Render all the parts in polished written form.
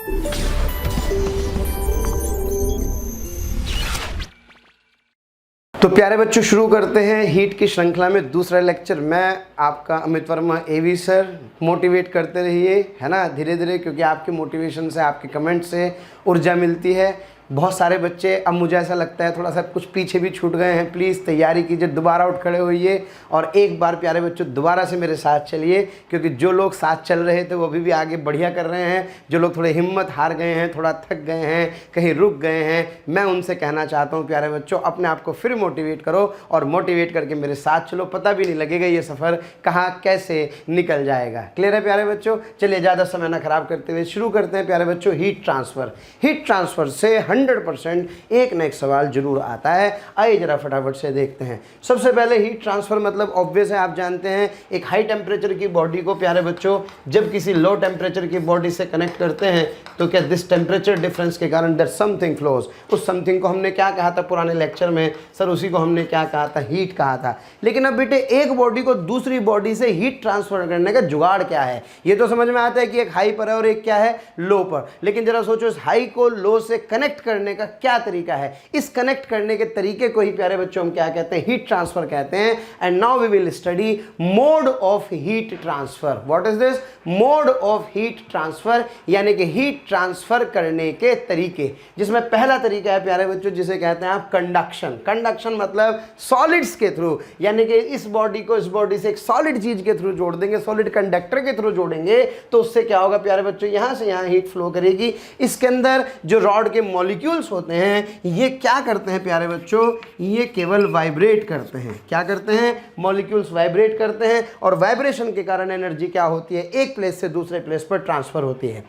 तो प्यारे बच्चों, शुरू करते हैं हीट की श्रृंखला में दूसरा लेक्चर। मैं आपका अमित वर्मा एवी सर। मोटिवेट करते रहिए, है ना, धीरे धीरे, क्योंकि आपके मोटिवेशन से, आपके कमेंट से ऊर्जा मिलती है। बहुत सारे बच्चे, अब मुझे ऐसा लगता है थोड़ा सा कुछ पीछे भी छूट गए हैं। प्लीज़ तैयारी कीजिए, दोबारा उठ खड़े होइए और एक बार प्यारे बच्चों दोबारा से मेरे साथ चलिए, क्योंकि जो लोग साथ चल रहे थे वो अभी भी आगे बढ़िया कर रहे हैं। जो लोग थोड़े हिम्मत हार गए हैं, थोड़ा थक गए हैं, कहीं रुक गए हैं, मैं उनसे कहना चाहता हूँ प्यारे बच्चों, अपने आप को फिर मोटिवेट करो और मोटिवेट करके मेरे साथ चलो। पता भी नहीं लगेगा ये सफ़र कहाँ कैसे निकल जाएगा। क्लियर है प्यारे बच्चों? चलिए ज़्यादा समय ना खराब करते हुए शुरू करते हैं प्यारे बच्चों। Heat transfer. हीट ट्रांसफ़र से 100% एक न एक सवाल जरूर आता है। आइए जरा फटाफट से देखते हैं। सबसे पहले हीट ट्रांसफर मतलब ऑब्वियस है, आप जानते हैं, एक हाई टेम्परेचर की बॉडी को प्यारे बच्चों जब किसी लो टेम्परेचर की बॉडी से कनेक्ट करते हैं तो क्या दिस टेम्परेचर डिफरेंस के कारण दैट समथिंग फ्लोज। उस समथिंग को हमने क्या कहा था पुराने लेक्चर में सर? उसी को हमने क्या कहा था? हीट कहा था। लेकिन अब बेटे, एक बॉडी को दूसरी बॉडी से हीट ट्रांसफर करने का जुगाड़ क्या है? ये तो समझ में आता है कि एक हाई पर है और एक क्या है, लो पर। लेकिन जरा सोचो, इस हाई को लो से कनेक्ट करने का क्या तरीका है? इस कनेक्ट करने के तरीके को ही प्यारे बच्चों हम क्या कहते हैं? हीट ट्रांसफर कहते हैं। And now we will study mode of heat transfer. What is this? Mode of heat transfer, यानी कि हीट ट्रांसफर करने के तरीके, जिसमें पहला तरीका है प्यारे बच्चों जिसे कहते हैं आप कंडक्शन। कंडक्शन मतलब सॉलिड्स के थ्रू, यानी कि इस बॉडी को इस बॉडी से एक सॉलिड चीज के थ्रू जोड़ देंगे, सॉलिड कंडक्टर के थ्रू जोड़ेंगे, तो उससे क्या होगा प्यारे बच्चों? यहां से यहां हीट फ्लो करेगी। इसके अंदर जो रॉड के मॉलिक्यूल्स होते हैं ये क्या करते हैं प्यारे बच्चों? ये केवल वाइब्रेट करते हैं। क्या करते हैं? मॉलिक्यूल्स वाइब्रेट करते हैं और वाइब्रेशन के कारण एनर्जी क्या होती है? एक प्लेस से दूसरे प्लेस पर ट्रांसफर होती है।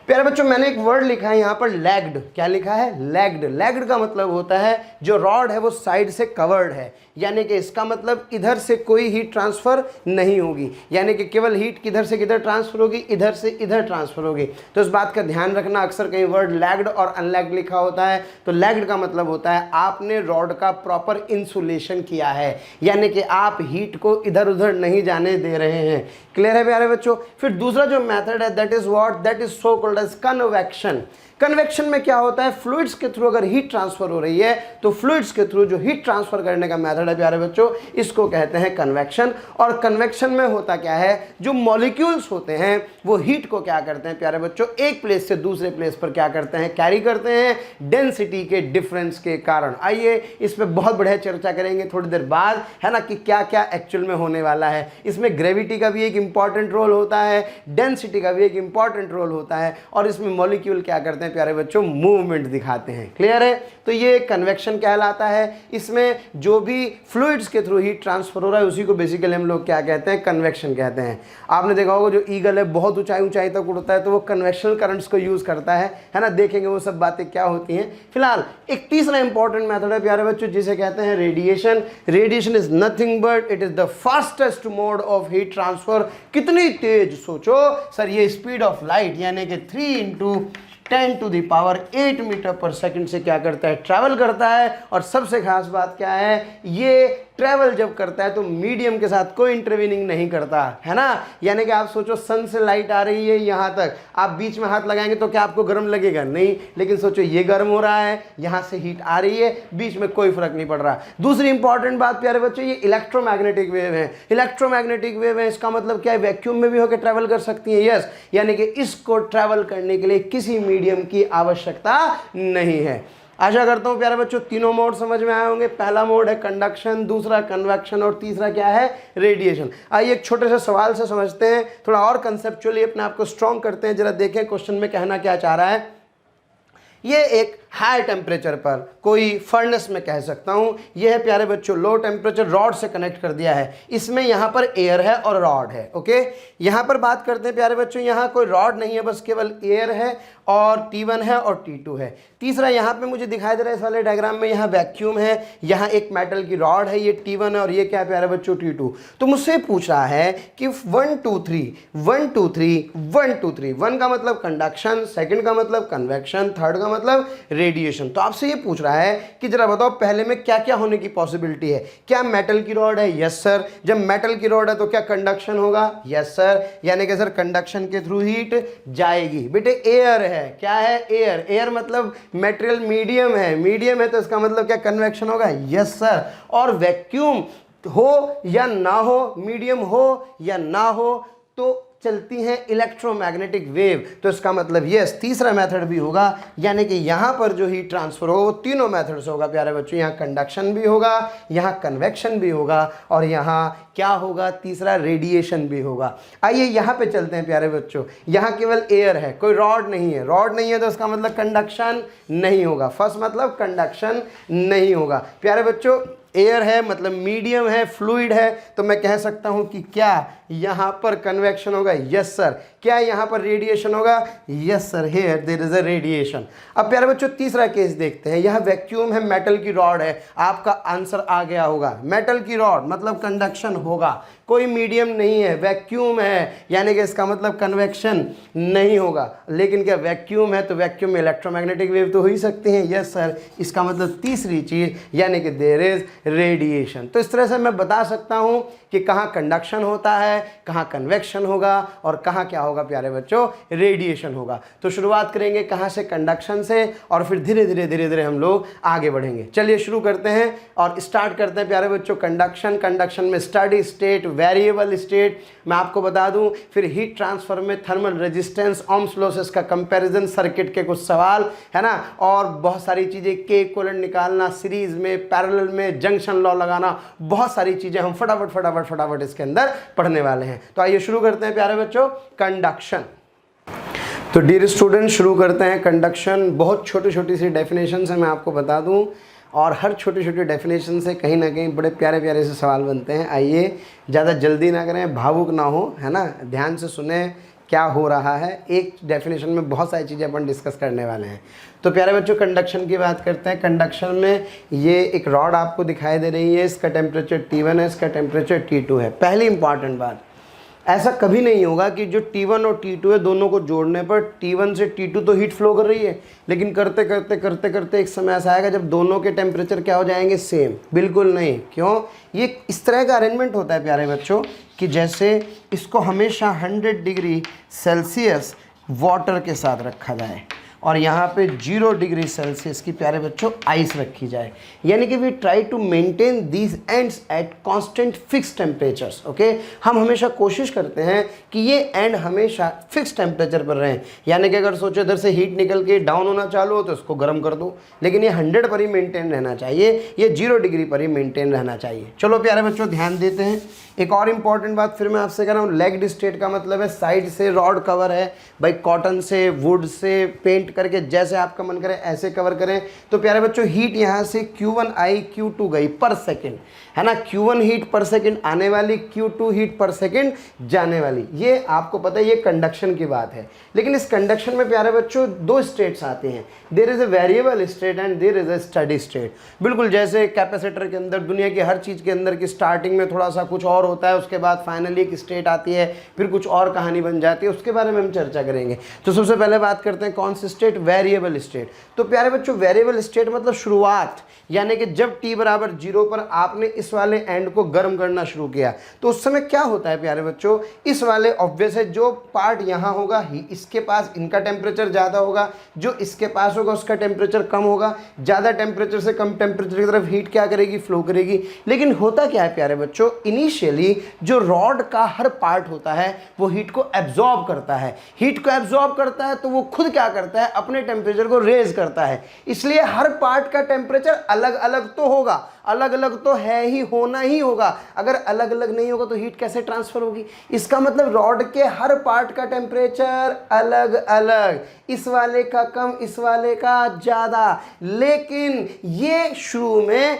प्यारे बच्चों, मैंने एक वर्ड लिखा है यहाँ पर, लैग्ड। क्या लिखा है? लैग्ड। लैग्ड का मतलब होता है जो रॉड है वो साइड से कवर्ड है, यानी कि इसका मतलब इधर से कोई हीट ट्रांसफर नहीं होगी, यानी कि केवल हीट किधर से किधर ट्रांसफर होगी? इधर से इधर ट्रांसफर होगी। तो इस बात का ध्यान रखना, अक्सर कहीं वर्ड लैग्ड और अनलैग्ड लिखा होता है। तो लैग्ड का मतलब होता है आपने रॉड का प्रॉपर इंसुलेशन किया है, यानी कि आप हीट को इधर उधर नहीं जाने दे रहे हैं। क्लियर है प्यारे बच्चों? फिर दूसरा जो मेथड है that is what? That is so called as convection. Convection में क्या होता है? फ्लूइड्स के थ्रू अगर हीट ट्रांसफर हो रही है तो फ्लूइड्स के थ्रू जो हीट ट्रांसफर करने का मेथड है प्यारे बच्चों, इसको कहते हैं कन्वेक्शन। और कन्वेक्शन में होता क्या है? जो मॉलिक्यूल्स होते हैं वो हीट को क्या करते हैं प्यारे बच्चों? एक प्लेस से दूसरे प्लेस पर क्या करते हैं? कैरी करते हैं, डेंसिटी के डिफरेंस के कारण। आइए इस पर बहुत बढ़िया चर्चा करेंगे थोड़ी देर बाद, है ना, कि क्या क्या एक्चुअल में होने वाला है। इसमें ग्रेविटी का भी एक इंपॉर्टेंट रोल होता है, डेंसिटी का भी एक इंपॉर्टेंट रोल होता है, और इसमें मॉलिक्यूल क्या करते हैं प्यारे बच्चों? मूवमेंट दिखाते हैं। क्लियर है? तो ये कन्वेक्शन कहलाता है। इसमें जो भी फ्लूइड्स के थ्रू हीट ट्रांसफर हो रहा है उसी को बेसिकली हम लोग क्या कहते हैं? कन्वेक्शन कहते हैं। आपने देखा होगा जो ईगल है बहुत ऊंचाई ऊंचाई तक उड़ता है तो वो कन्वेक्शनल करंट्स को यूज करता है ना। देखेंगे वो सब बातें क्या होती हैं। फिलहाल एक तीसरा इंपॉर्टेंट मेथड है प्यारे बच्चों जिसे कहते हैं radiation. Radiation is nothing but it is the fastest mode of heat transfer. कितनी तेज? सोचो सर, ये स्पीड ऑफ लाइट यानी कि 3 × 10⁸ मीटर पर सेकंड से क्या करता है? ट्रैवल करता है। और सबसे खास बात क्या है? ये ट्रैवल जब करता है तो मीडियम के साथ कोई इंटरवीनिंग नहीं करता, है ना। यानी कि आप सोचो, सन से लाइट आ रही है यहाँ तक, आप बीच में हाथ लगाएंगे तो क्या आपको गर्म लगेगा? नहीं। लेकिन सोचो ये गर्म हो रहा है, यहाँ से हीट आ रही है, बीच में कोई फर्क नहीं पड़ रहा। दूसरी इंपॉर्टेंट बात प्यारे बच्चों, ये इलेक्ट्रोमैग्नेटिक वेव है। इलेक्ट्रोमैग्नेटिक वेव है, इसका मतलब क्या है? वैक्यूम में भी होकर ट्रैवल कर सकती है। यस, यानी कि इसको ट्रैवल करने के लिए किसी मीडियम की आवश्यकता नहीं है। आशा करता हूं प्यारे बच्चों तीनों मोड समझ में आए होंगे। पहला मोड है कंडक्शन, दूसरा कन्वेक्शन और तीसरा क्या है? रेडिएशन। आइए एक छोटे से सवाल से समझते हैं, थोड़ा और कंसेप्चुअली अपने आप को स्ट्रॉन्ग करते हैं। जरा देखें क्वेश्चन में कहना क्या चाह रहा है। ये एक हाई टेम्परेचर पर, कोई फर्नेस में कह सकता हूँ, ये है प्यारे बच्चों लो टेम्परेचर, रॉड से कनेक्ट कर दिया है। इसमें यहाँ पर एयर है और रॉड है। ओके, यहाँ पर बात करते हैं प्यारे बच्चों, यहाँ कोई रॉड नहीं है, बस केवल एयर है और T1 है और T2 है। तीसरा यहाँ पे मुझे दिखाई दे रहा है इस वाले डायग्राम में, यहाँ वैक्यूम है, यहाँ एक मेटल की रॉड है, ये T1 है और ये क्या है प्यारे बच्चों? T2। तो मुझसे पूछ रहा है कि 1 2 3 1 2 3 1 2 3, 1 का मतलब कंडक्शन, सेकंड का मतलब कन्वेक्शन, थर्ड का मतलब रेडिएशन। तो आपसे ये पूछ रहा है कि जरा बताओ पहले में क्या क्या होने की पॉसिबिलिटी है। क्या मेटल की रॉड है? Yes sir. जब मेटल की रॉड है तो क्या कंडक्शन होगा? Yes sir. यानी कि सर कंडक्शन के थ्रू हीट जाएगी। बेटे एयर है, क्या है? एयर। एयर मतलब मेटेरियल मीडियम है, मीडियम है तो इसका मतलब क्या कन्वेक्शन होगा? Yes sir. और वैक्यूम हो या ना हो, मीडियम हो या ना हो, तो चलती हैं इलेक्ट्रोमैग्नेटिक वेव, तो इसका मतलब यस तीसरा मेथड भी होगा। यानी कि यहाँ पर जो हीट ट्रांसफर हो वो तीनों मेथड से होगा प्यारे बच्चों। यहाँ कंडक्शन भी होगा, यहाँ कन्वेक्शन भी होगा और यहाँ क्या होगा? तीसरा रेडिएशन भी होगा। आइए यहाँ पे चलते हैं प्यारे बच्चों। यहाँ केवल एयर है, कोई रॉड नहीं है। रॉड नहीं है तो इसका मतलब कंडक्शन नहीं होगा। फर्स्ट मतलब कंडक्शन नहीं होगा प्यारे बच्चों। एयर है मतलब मीडियम है, फ्लूइड है, तो मैं कह सकता हूं कि क्या यहां पर कन्वेक्शन होगा? Yes sir. क्या यहां पर रेडिएशन होगा? Yes sir, here there is a radiation. अब प्यारे बच्चों तीसरा केस देखते हैं। यह वैक्यूम है, मेटल की रॉड है। आपका आंसर आ गया होगा, मेटल की रॉड मतलब कंडक्शन होगा, कोई मीडियम नहीं है, वैक्यूम है, यानी कि इसका मतलब कन्वेक्शन नहीं होगा। लेकिन क्या वैक्यूम है तो वैक्यूम में इलेक्ट्रोमैग्नेटिक वेव तो हो ही सकती हैं। Yes sir. इसका मतलब तीसरी चीज यानी कि देयर इज रेडिएशन। तो इस तरह से मैं बता सकता हूं कि कहाँ कंडक्शन होता है, कहाँ कन्वेक्शन होगा और कहाँ क्या होगा प्यारे बच्चों? रेडिएशन होगा। तो शुरुआत करेंगे कहाँ से? कंडक्शन से, और फिर धीरे धीरे हम लोग आगे बढ़ेंगे। चलिए शुरू करते हैं और स्टार्ट करते हैं प्यारे बच्चों कंडक्शन। कंडक्शन में स्टडी स्टेट, वेरिएबल स्टेट मैं आपको बता दूं, फिर हीट ट्रांसफर में थर्मल रेजिस्टेंस, ओम्स लॉसेस का कंपैरिजन, सर्किट के कुछ सवाल है ना, और बहुत सारी चीज़ें, के इक्विवेलेंट निकालना, सीरीज में, पैरेलल में, जंक्शन लॉ लगाना, बहुत सारी चीज़ें हम फटाफट इसके अंदर पढ़ने वाले हैं। तो आइए शुरू करते हैं प्यारे बच्चों कंडक्शन। तो डियर स्टूडेंट शुरू करते हैं कंडक्शन। बहुत छोटी छोटी सी डेफिनेशन से मैं आपको बता दूं, और हर छोटी छोटी डेफिनेशन से कहीं ना कहीं बड़े प्यारे प्यारे से सवाल बनते हैं। आइए ज़्यादा जल्दी ना करें, भावुक ना हो, है ना, ध्यान से सुने क्या हो रहा है। एक डेफिनेशन में बहुत सारी चीज़ें अपन डिस्कस करने वाले हैं। तो प्यारे बच्चों कंडक्शन की बात करते हैं। कंडक्शन में ये एक रॉड आपको दिखाई दे रही है, इसका टेम्परेचर T1 है, इसका टेम्परेचर T2 है। पहली इंपॉर्टेंट बात, ऐसा कभी नहीं होगा कि जो T1 और T2 है दोनों को जोड़ने पर T1 से T2 तो हीट फ्लो कर रही है, लेकिन करते करते एक समय ऐसा आएगा जब दोनों के टेम्परेचर क्या हो जाएंगे? सेम। बिल्कुल नहीं। क्यों? ये इस तरह का अरेंजमेंट होता है प्यारे बच्चों कि जैसे इसको हमेशा 100 डिग्री सेल्सियस वाटर के साथ रखा जाए और यहाँ पे 0 डिग्री सेल्सियस की प्यारे बच्चों आइस रखी जाए। यानी कि we try to maintain these ends at constant fix temperatures. Okay, हम हमेशा कोशिश करते हैं कि ये एंड हमेशा फिक्स टेम्परेचर पर रहें। यानी कि अगर सोचो इधर से हीट निकल के डाउन होना चालू हो तो इसको गर्म कर दो, लेकिन ये 100 पर ही मेंटेन रहना चाहिए, ये 0 डिग्री पर ही मेंटेन रहना चाहिए। चलो प्यारे बच्चों ध्यान देते हैं। एक और इम्पॉर्टेंट बात फिर मैं आपसे कह रहा हूँ, लेग्ड स्टेट का मतलब है साइड से रॉड कवर है भाई, कॉटन से, वुड से पेंट करके जैसे आपका मन करे ऐसे कवर करें। तो प्यारे बच्चों हीट यहाँ से Q1 आई, Q2 गई पर सेकंड, है ना। Q1 हीट पर सेकंड आने वाली, Q2 हीट पर सेकंड जाने वाली, ये आपको पता है, ये कंडक्शन की बात है। लेकिन इस कंडक्शन में प्यारे बच्चों दो स्टेट्स आते हैं, there is a variable state and there is a study state. बिल्कुल जैसे कैपेसिटर के अंदर, दुनिया की हर चीज़ के अंदर की स्टार्टिंग में थोड़ा सा कुछ और होता है, उसके बाद फाइनली एक स्टेट आती है, फिर कुछ और कहानी बन जाती है, उसके बारे में हम चर्चा करेंगे। तो सबसे पहले बात करते हैं कौन सी स्टेट? Variable state. तो प्यारे बच्चों वेरिएबल स्टेट मतलब शुरुआत, यानी कि जब t बराबर 0 पर आपने इस वाले एंड को गर्म करना शुरू किया तो उस समय क्या होता है प्यारे बच्चों? इस वाले ऑब्वियस है जो पार्ट यहाँ होगा ही, इसके पास इनका टेम्परेचर ज़्यादा होगा, जो इसके पास होगा उसका टेम्परेचर कम होगा। ज़्यादा टेम्परेचर से कम टेम्परेचर की तरफ हीट क्या करेगी? फ्लो करेगी। लेकिन होता क्या है प्यारे बच्चों, इनिशियली जो रॉड का हर पार्ट होता है वो हीट को एब्जॉर्ब करता है। हीट को एब्जॉर्ब करता है तो वो खुद क्या करता है? अपने टेम्परेचर को रेज करता है। इसलिए हर पार्ट का टेम्परेचर अलग अलग तो होगा, अलग अलग तो है ही, होना ही होगा। अगर अलग अलग नहीं होगा तो हीट कैसे ट्रांसफर होगी? इसका मतलब रॉड के हर पार्ट का टेम्परेचर अलग अलग, इस वाले का कम, इस वाले का ज़्यादा, लेकिन ये शुरू में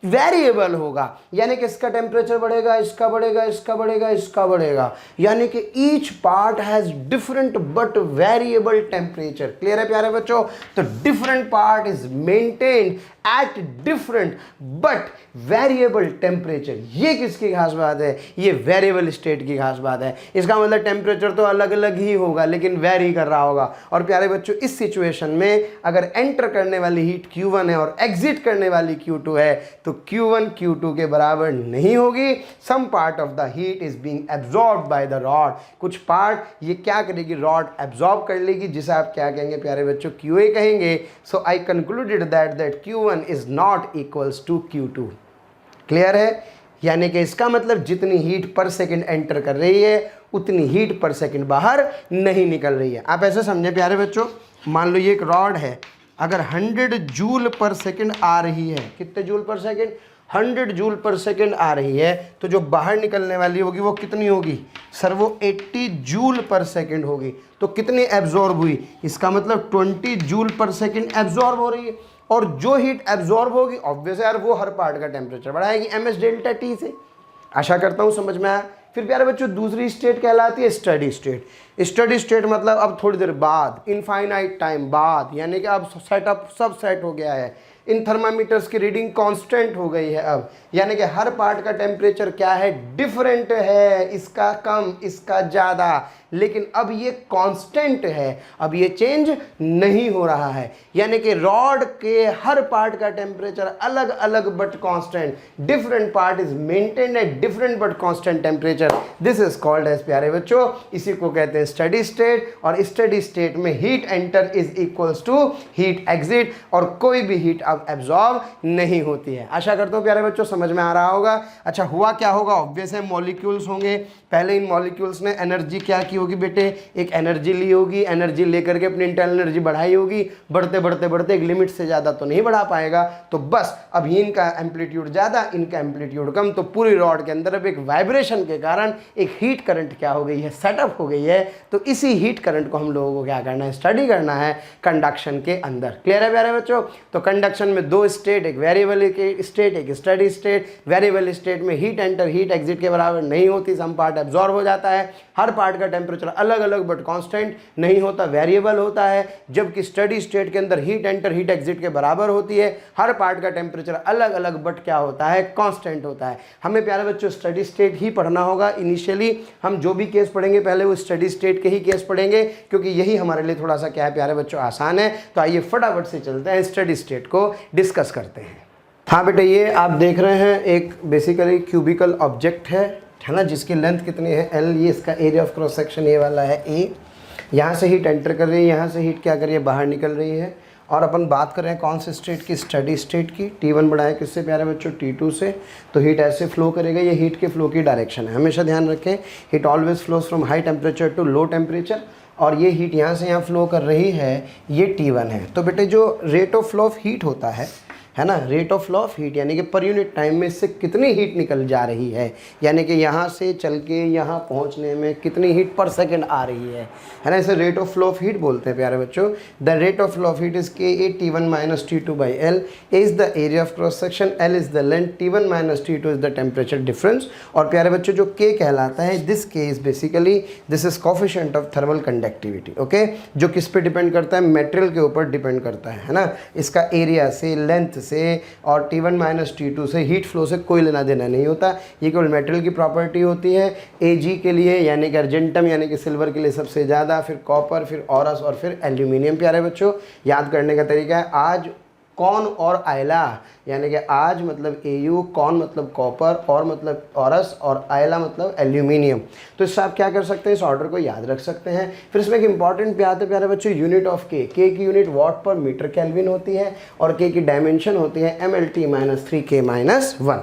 वेरिएबल होगा। यानी कि इसका टेम्परेचर बढ़ेगा, इसका बढ़ेगा, इसका बढ़ेगा, इसका बढ़ेगा, यानी कि each part has different but variable temperature. Clear है प्यारे बच्चों? तो different part is maintained at different but variable temperature. ये किसकी खास बात है? ये वेरिएबल स्टेट की खास बात है। इसका मतलब टेम्परेचर तो अलग अलग ही होगा लेकिन वेरी कर रहा होगा। और प्यारे बच्चों, इस सिचुएशन में अगर एंटर करने वाली हीट Q1 है और एग्जिट करने वाली Q2 है तो Q1 Q2 के बराबर नहीं होगी। Some part of the heat is being absorbed by the rod. कुछ पार्ट ये क्या करेगी? रॉड एब्जॉर्ब कर लेगी, जिसे आप क्या कहेंगे प्यारे बच्चों? QA कहेंगे। So I concluded that Q1 is not equals to Q2। Clear है? यानी कि इसका मतलब जितनी हीट पर सेकंड एंटर कर रही है उतनी हीट पर सेकंड बाहर नहीं निकल रही है। आप ऐसे समझे प्यारे बच्चों, मान लो ये एक रॉड है, अगर 100 जूल पर सेकंड आ रही है, कितने joule per second? 100 joule per second आ रही है, तो जो बाहर निकलने वाली होगी वो कितनी होगी? सर वो 80 जूल पर सेकंड होगी। तो कितनी एब्जॉर्ब हुई? इसका मतलब 20 जूल पर सेकंड एब्जॉर्ब हो रही है। और जो हीट एब्जॉर्ब होगी ऑब्वियस यार वो हर पार्ट का टेम्परेचर बढ़ाएगी ms डेल्टा T से। आशा करता हूँ समझ में आया। फिर प्यारे बच्चों दूसरी स्टेट कहलाती है स्टडी स्टेट। स्टडी स्टेट मतलब अब थोड़ी देर बाद, इनफाइनाइट टाइम बाद, यानी कि अब सेटअप सब सेट हो गया है, इन थर्मामीटर्स की रीडिंग कांस्टेंट हो गई है अब, यानी कि हर पार्ट का टेम्परेचर क्या है? डिफरेंट है, इसका कम इसका ज़्यादा, लेकिन अब ये कांस्टेंट है, अब ये चेंज नहीं हो रहा है। यानी कि रॉड के हर पार्ट का टेम्परेचर अलग अलग but constant, different part is maintained at different but constant temperature. This is called as प्यारे बच्चों, इसी को कहते हैं स्टडी स्टेट। और स्टडी स्टेट में heat enter is equals to heat exit, और कोई भी हीट अब एब्जॉर्ब नहीं होती है। आशा करता हूँ प्यारे बच्चों समझ में आ रहा होगा। अच्छा हुआ क्या होगा? ऑब्वियस है मॉलिक्यूल्स होंगे। पहले इन मॉलिक्यूल्स ने एनर्जी क्या की होगी बेटे? एक एनर्जी ली होगी, एनर्जी लेकर के अपनी इंटरनल एनर्जी बढ़ाई होगी, बढ़ते बढ़ते बढ़ते एक लिमिट से ज़्यादा तो नहीं बढ़ा पाएगा, तो बस अब इनका एम्पलीट्यूड ज़्यादा इनका एम्पलीट्यूड कम, तो पूरी रॉड के अंदर अब एक वाइब्रेशन के कारण एक हीट करंट क्या हो गई है? सेटअप हो गई है। तो इसी हीट करंट को हम लोगों को क्या करना है? स्टडी करना है कंडक्शन के अंदर। क्लियर है प्यारे बच्चों? तो कंडक्शन में दो स्टेट, एक वेरिएबल के स्टेट एक स्टडी स्टेट। वेरिएबल स्टेट में हीट एंटर हीट एग्जिट के बराबर नहीं होती, सम पार्ट एब्जॉर्ब हो जाता है, हर पार्ट का टेम्परेचर अलग अलग बट कांस्टेंट नहीं होता, वेरिएबल होता है। जबकि स्टडी स्टेट के अंदर हीट एंटर हीट एग्जिट के बराबर होती है, हर पार्ट का टेम्परेचर अलग अलग बट क्या होता है? कांस्टेंट होता है। हमें प्यारे बच्चों स्टडी स्टेट ही पढ़ना होगा। इनिशियली हम जो भी केस पढ़ेंगे पहले वो स्टडी स्टेट के ही केस पढ़ेंगे, क्योंकि यही हमारे लिए थोड़ा सा क्या है प्यारे बच्चों? आसान है। तो आइए फटाफट से चलते हैं, स्टडी स्टेट को डिस्कस करते हैं। हाँ बेटे, ये आप देख रहे हैं एक बेसिकली क्यूबिकल ऑब्जेक्ट है ना, जिसकी लेंथ कितनी है? L। ये इसका एरिया ऑफ क्रॉस सेक्शन ये वाला है A। यहाँ से हीट एंटर कर रही है, यहाँ से हीट क्या कर रही है? बाहर निकल रही है। और अपन बात कर रहे हैं कौन से स्टेट की? स्टडी स्टेट की। T1 बढ़ा है किससे प्यारे बच्चों? T2 से। तो हीट ऐसे फ्लो करेगा, ये हीट के फ्लो की डायरेक्शन है। हमेशा ध्यान रखें, heat always flows from high temperature to low temperature. और ये हीट यहाँ से यहाँ फ्लो कर रही है, ये T1 है। तो बेटे जो rate of flow of heat होता है ना, rate of flow of heat, यानी कि पर यूनिट टाइम में इससे कितनी हीट निकल जा रही है, यानी कि यहाँ से चल के यहाँ पहुँचने में कितनी हीट पर सेकंड आ रही है ना, इसे rate of flow of heat बोलते हैं प्यारे बच्चों। The rate of flow of heat is KA T1 - T2 by L। A is the area of cross section, L is the length, T1 - T2 is the temperature difference. और प्यारे बच्चों जो K कहलाता है, this K is basically this is coefficient of thermal conductivity. Okay, जो किस पे depend करता है? मटेरियल के ऊपर डिपेंड करता है ना। इसका एरिया से, लेंथ से और T1 - T2 से, हीट फ्लो से कोई लेना देना नहीं होता। ये केवल मेटल की प्रॉपर्टी होती है। Ag के लिए यानी कि अर्जेंटम यानी कि सिल्वर के लिए सबसे ज़्यादा, फिर कॉपर, फिर ऑरस और फिर एल्यूमिनियम। प्यारे बच्चों याद करने का तरीका है, आज कॉन और आयला, यानी कि आज मतलब Au, कॉन मतलब कॉपर, और मतलब ऑरस और आयला मतलब एल्यूमिनियम। तो इससे आप क्या कर सकते हैं? इस ऑर्डर को याद रख सकते हैं। फिर इसमें एक इंपॉर्टेंट पे आते प्यारे बच्चों यूनिट ऑफ K। K की यूनिट वॉट पर मीटर केल्विन होती है और K की डायमेंशन होती है mLT - 3K - 1।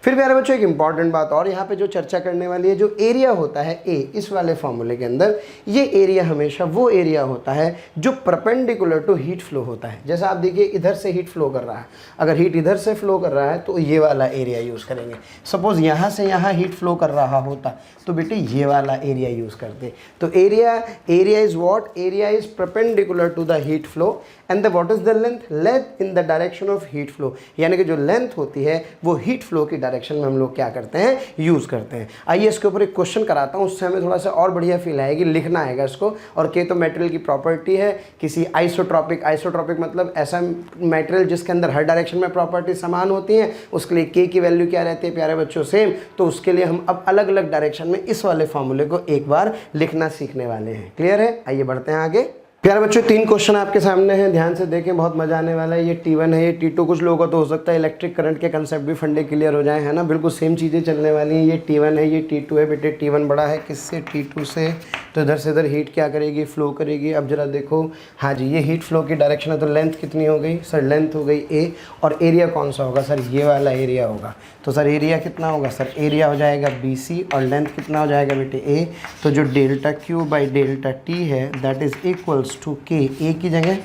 फिर प्यारे बच्चों एक इंपॉर्टेंट बात और यहाँ पे जो चर्चा करने वाली है, जो एरिया होता है A इस वाले फॉर्मूले के अंदर, ये एरिया हमेशा वो एरिया होता है जो परपेंडिकुलर टू हीट फ्लो होता है। जैसा आप देखिए इधर से हीट फ्लो कर रहा है, अगर हीट इधर से फ्लो कर रहा है तो ये वाला एरिया यूज़ करेंगे। सपोज यहाँ से यहाँ हीट फ्लो कर रहा होता तो बेटे ये वाला एरिया यूज़ करते। तो area is what? Area is perpendicular to the heat flow and the what is the length? Length in the direction of heat flow, यानी कि जो लेंथ होती है वो हीट फ्लो की डायरेक्शन डायरेक्शन में हम लोग क्या करते हैं, यूज़ करते हैं। आइए इसके ऊपर एक क्वेश्चन कराता हूँ, उससे हमें थोड़ा सा और बढ़िया फील आएगी। लिखना आएगा इसको। और के तो मटेरियल की प्रॉपर्टी है, किसी आइसोट्रॉपिक मतलब ऐसा मटेरियल जिसके अंदर हर डायरेक्शन में प्रॉपर्टी समान होती हैं, उसके लिए के की वैल्यू क्या रहती है प्यारे बच्चों, सेम। तो उसके लिए हम अब अलग अलग डायरेक्शन में इस वाले फॉर्मूले को एक बार लिखना सीखने वाले हैं। क्लियर है? आइए बढ़ते हैं आगे। प्यारे बच्चों 3 क्वेश्चन आपके सामने हैं, ध्यान से देखें, बहुत मजा आने वाला है। ये T1 है, ये T2। कुछ लोगों को तो हो सकता है इलेक्ट्रिक करंट के कंसेप्ट भी फंडे क्लियर हो जाए, है ना। बिल्कुल सेम चीज़ें चलने वाली हैं। ये T1 है, ये T2 है। बेटे T1 बड़ा है किससे, T2 से, तो इधर से इधर हीट क्या करेगी, फ्लो करेगी। अब जरा देखो, हाँ जी, ये हीट फ्लो की डायरेक्शन है, तो लेंथ कितनी हो गई सर, लेंथ हो गई A। और एरिया कौन सा होगा सर, ये वाला एरिया होगा। तो सर एरिया कितना होगा सर, एरिया हो जाएगा BC, और लेंथ कितना हो जाएगा बेटे A। तो जो delta Q by delta T है that is equals to K, A की जगह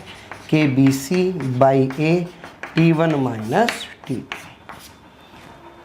KBC by A T1 minus T2।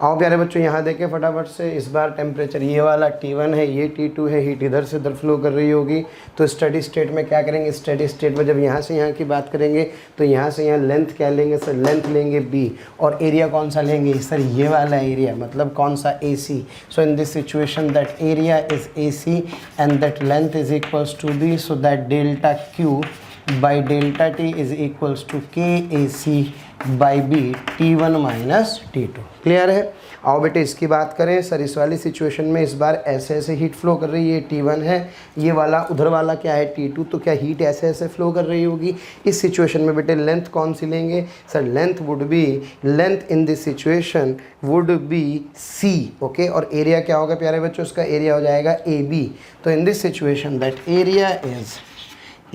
आओ प्यारे बच्चों यहाँ देखें फटाफट से। इस बार टेम्परेचर ये वाला T1 है, ये T2 है। हीट इधर से इधर फ्लो कर रही होगी। तो स्टडी स्टेट में क्या करेंगे, स्टडी स्टेट में जब यहाँ से यहाँ की बात करेंगे तो यहाँ से यहाँ लेंथ क्या लेंगे सर, लेंथ लेंगे B। और एरिया कौन सा लेंगे सर, ये वाला एरिया, मतलब कौन सा, AC। So in this situation that area is AC and that length is equals to B। So that delta Q by delta T is equals to KAC by B T1 minus T2। Clear है? आओ बेटे इसकी बात करें। Sir इस वाली situation में इस बार ऐसे ऐसे हीट फ्लो कर रही है, T1 है, ये वाला उधर वाला क्या है T2। तो क्या हीट ऐसे ऐसे फ्लो कर रही होगी। इस सिचुएशन में बेटे लेंथ कौन सी लेंगे sir, length would be, length in this situation would be C। Okay, और एरिया क्या होगा प्यारे बच्चों, उसका एरिया हो जाएगा AB। तो in this situation that area is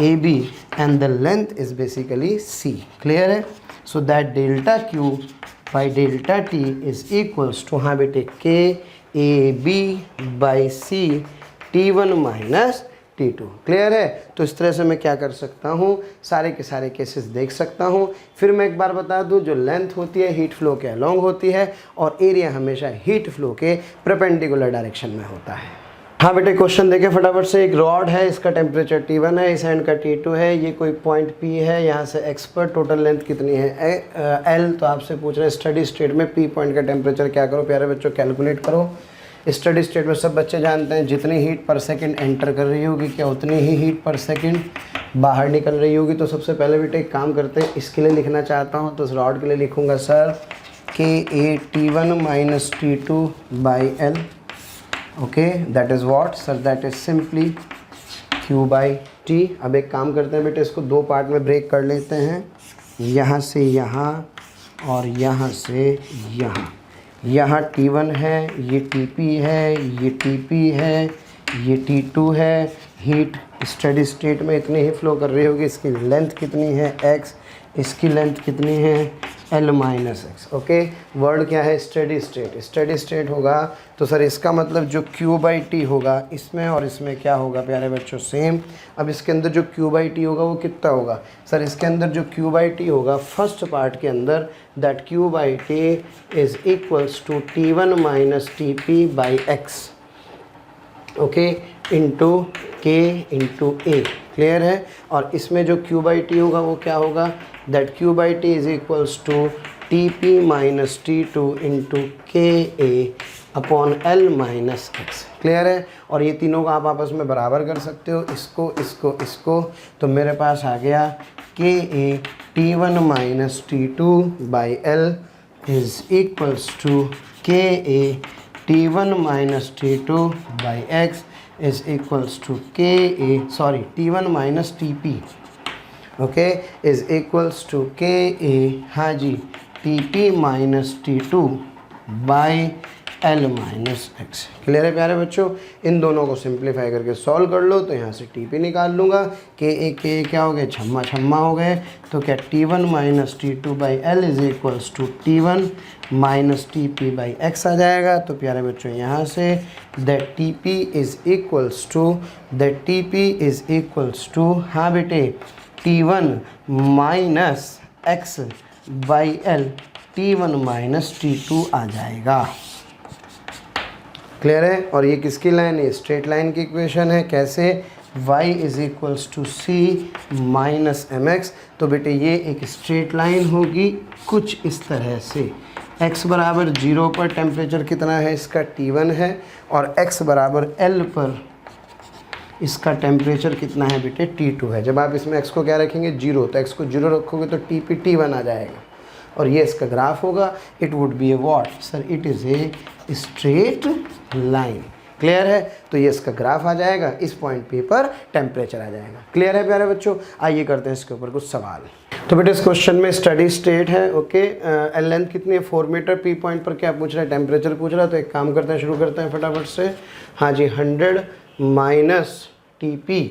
AB and the length is basically C। Clear है? So that delta Q by delta T is equals to, हाँ बेटे, KAB by C T1 minus T2। Clear है? तो इस तरह से मैं क्या कर सकता हूँ, सारे के सारे केसेस देख सकता हूँ। फिर मैं एक बार बता दूँ, जो लेंथ होती है हीट फ्लो के अलॉन्ग होती है, और एरिया हमेशा हीट फ्लो के परपेंडिकुलर डायरेक्शन में होता है। हाँ बेटे क्वेश्चन देखें फटाफट से। एक रॉड है, इसका टेम्परेचर T1 है, इस एंड का T2 है, ये कोई पॉइंट P है, यहाँ से X पर टोटल लेंथ कितनी है L। तो आपसे पूछ रहे हैं स्टडी स्टेट में P पॉइंट का टेम्परेचर क्या करो प्यारे बच्चों, कैलकुलेट करो। स्टडी स्टेट में सब बच्चे जानते हैं जितनी हीट पर सेकंड एंटर कर रही होगी, क्या उतनी ही हीट पर सेकंड बाहर निकल रही होगी। तो सबसे पहले बेटे एक काम करते हैं, इसके लिए लिखना चाहता हूँ तो इस रॉड के लिए लिखूँगा sir KA T1 minus T2 by L। Okay, that is what sir, that is simply Q by T। अब एक काम करते हैं बेटे, इसको 2 पार्ट में ब्रेक कर लेते हैं, यहाँ से यहाँ और यहाँ से यहाँ। यहाँ T1 है, ये TP है, ये TP है, ये T2 है। हीट स्टडी स्टेट में इतनी ही फ्लो कर रही होगी। इसकी लेंथ कितनी है X, इसकी लेंथ कितनी है L minus X। Okay, word क्या है, स्टडी स्टेट। स्टडी स्टेट होगा तो सर इसका मतलब जो Q बाई T होगा इसमें और इसमें क्या होगा प्यारे बच्चों, सेम। अब इसके अंदर जो Q बाई T होगा वो कितना होगा सर, इसके अंदर जो Q बाई T होगा फर्स्ट पार्ट के अंदर, that Q by T is equals to T1 minus TP by X। Okay, into K into A। Clear है? और इसमें जो Q बाई T होगा वो क्या होगा, that Q by T is equals to TP minus T2 into KA upon L minus X। Clear है? और ये तीनों को आप आपस में बराबर कर सकते हो, इसको इसको इसको। तो मेरे पास आ गया KA T1 minus T2 by L is equals to KA T1 minus T2 by X is equals to T1 minus TP, okay, is equals to KA, हाँ जी, TP minus T2 by L minus X। Clear है प्यारे बच्चों? इन दोनों को simplify करके solve कर लो तो यहाँ से TP निकाल लूँगा। KA क्या हो गए, छम्मा छम्मा हो गए। तो क्या T1 minus T2 by L is equals to T1 minus TP by X आ जाएगा। तो प्यारे बच्चों यहाँ से that TP is equals to हाँ बेटे T1 minus X by L T1 minus T2 आ जाएगा। क्लियर है? और ये किसकी लाइन है, स्ट्रेट लाइन की इक्वेशन है। कैसे, y is equals to C minus mx। तो बेटे ये एक स्ट्रेट लाइन होगी कुछ इस तरह से, x बराबर 0 पर टेम्परेचर कितना है इसका T1 है, और x बराबर L पर इसका टेम्परेचर कितना है बेटे T2 है। जब आप इसमें x को क्या रखेंगे 0, तो x को 0 रखोगे तो T T1 आ जाएगा, और ये इसका ग्राफ होगा। It would be A what sir, it is a straight line. Clear है? तो ये इसका ग्राफ आ जाएगा, इस पॉइंट पे पर टेम्परेचर आ जाएगा। क्लियर है प्यारे बच्चों? आइए करते हैं इसके ऊपर कुछ सवाल। तो बेटे इस क्वेश्चन में स्टडी स्टेट है, ओके। एल लेंथ कितनी है 4 मीटर, पी पॉइंट पर क्या पूछ रहा है, टेम्परेचर पूछ रहा है। तो एक काम करते हैं, शुरू करते हैं फटाफट से। हाँ जी, 100 माइनस TP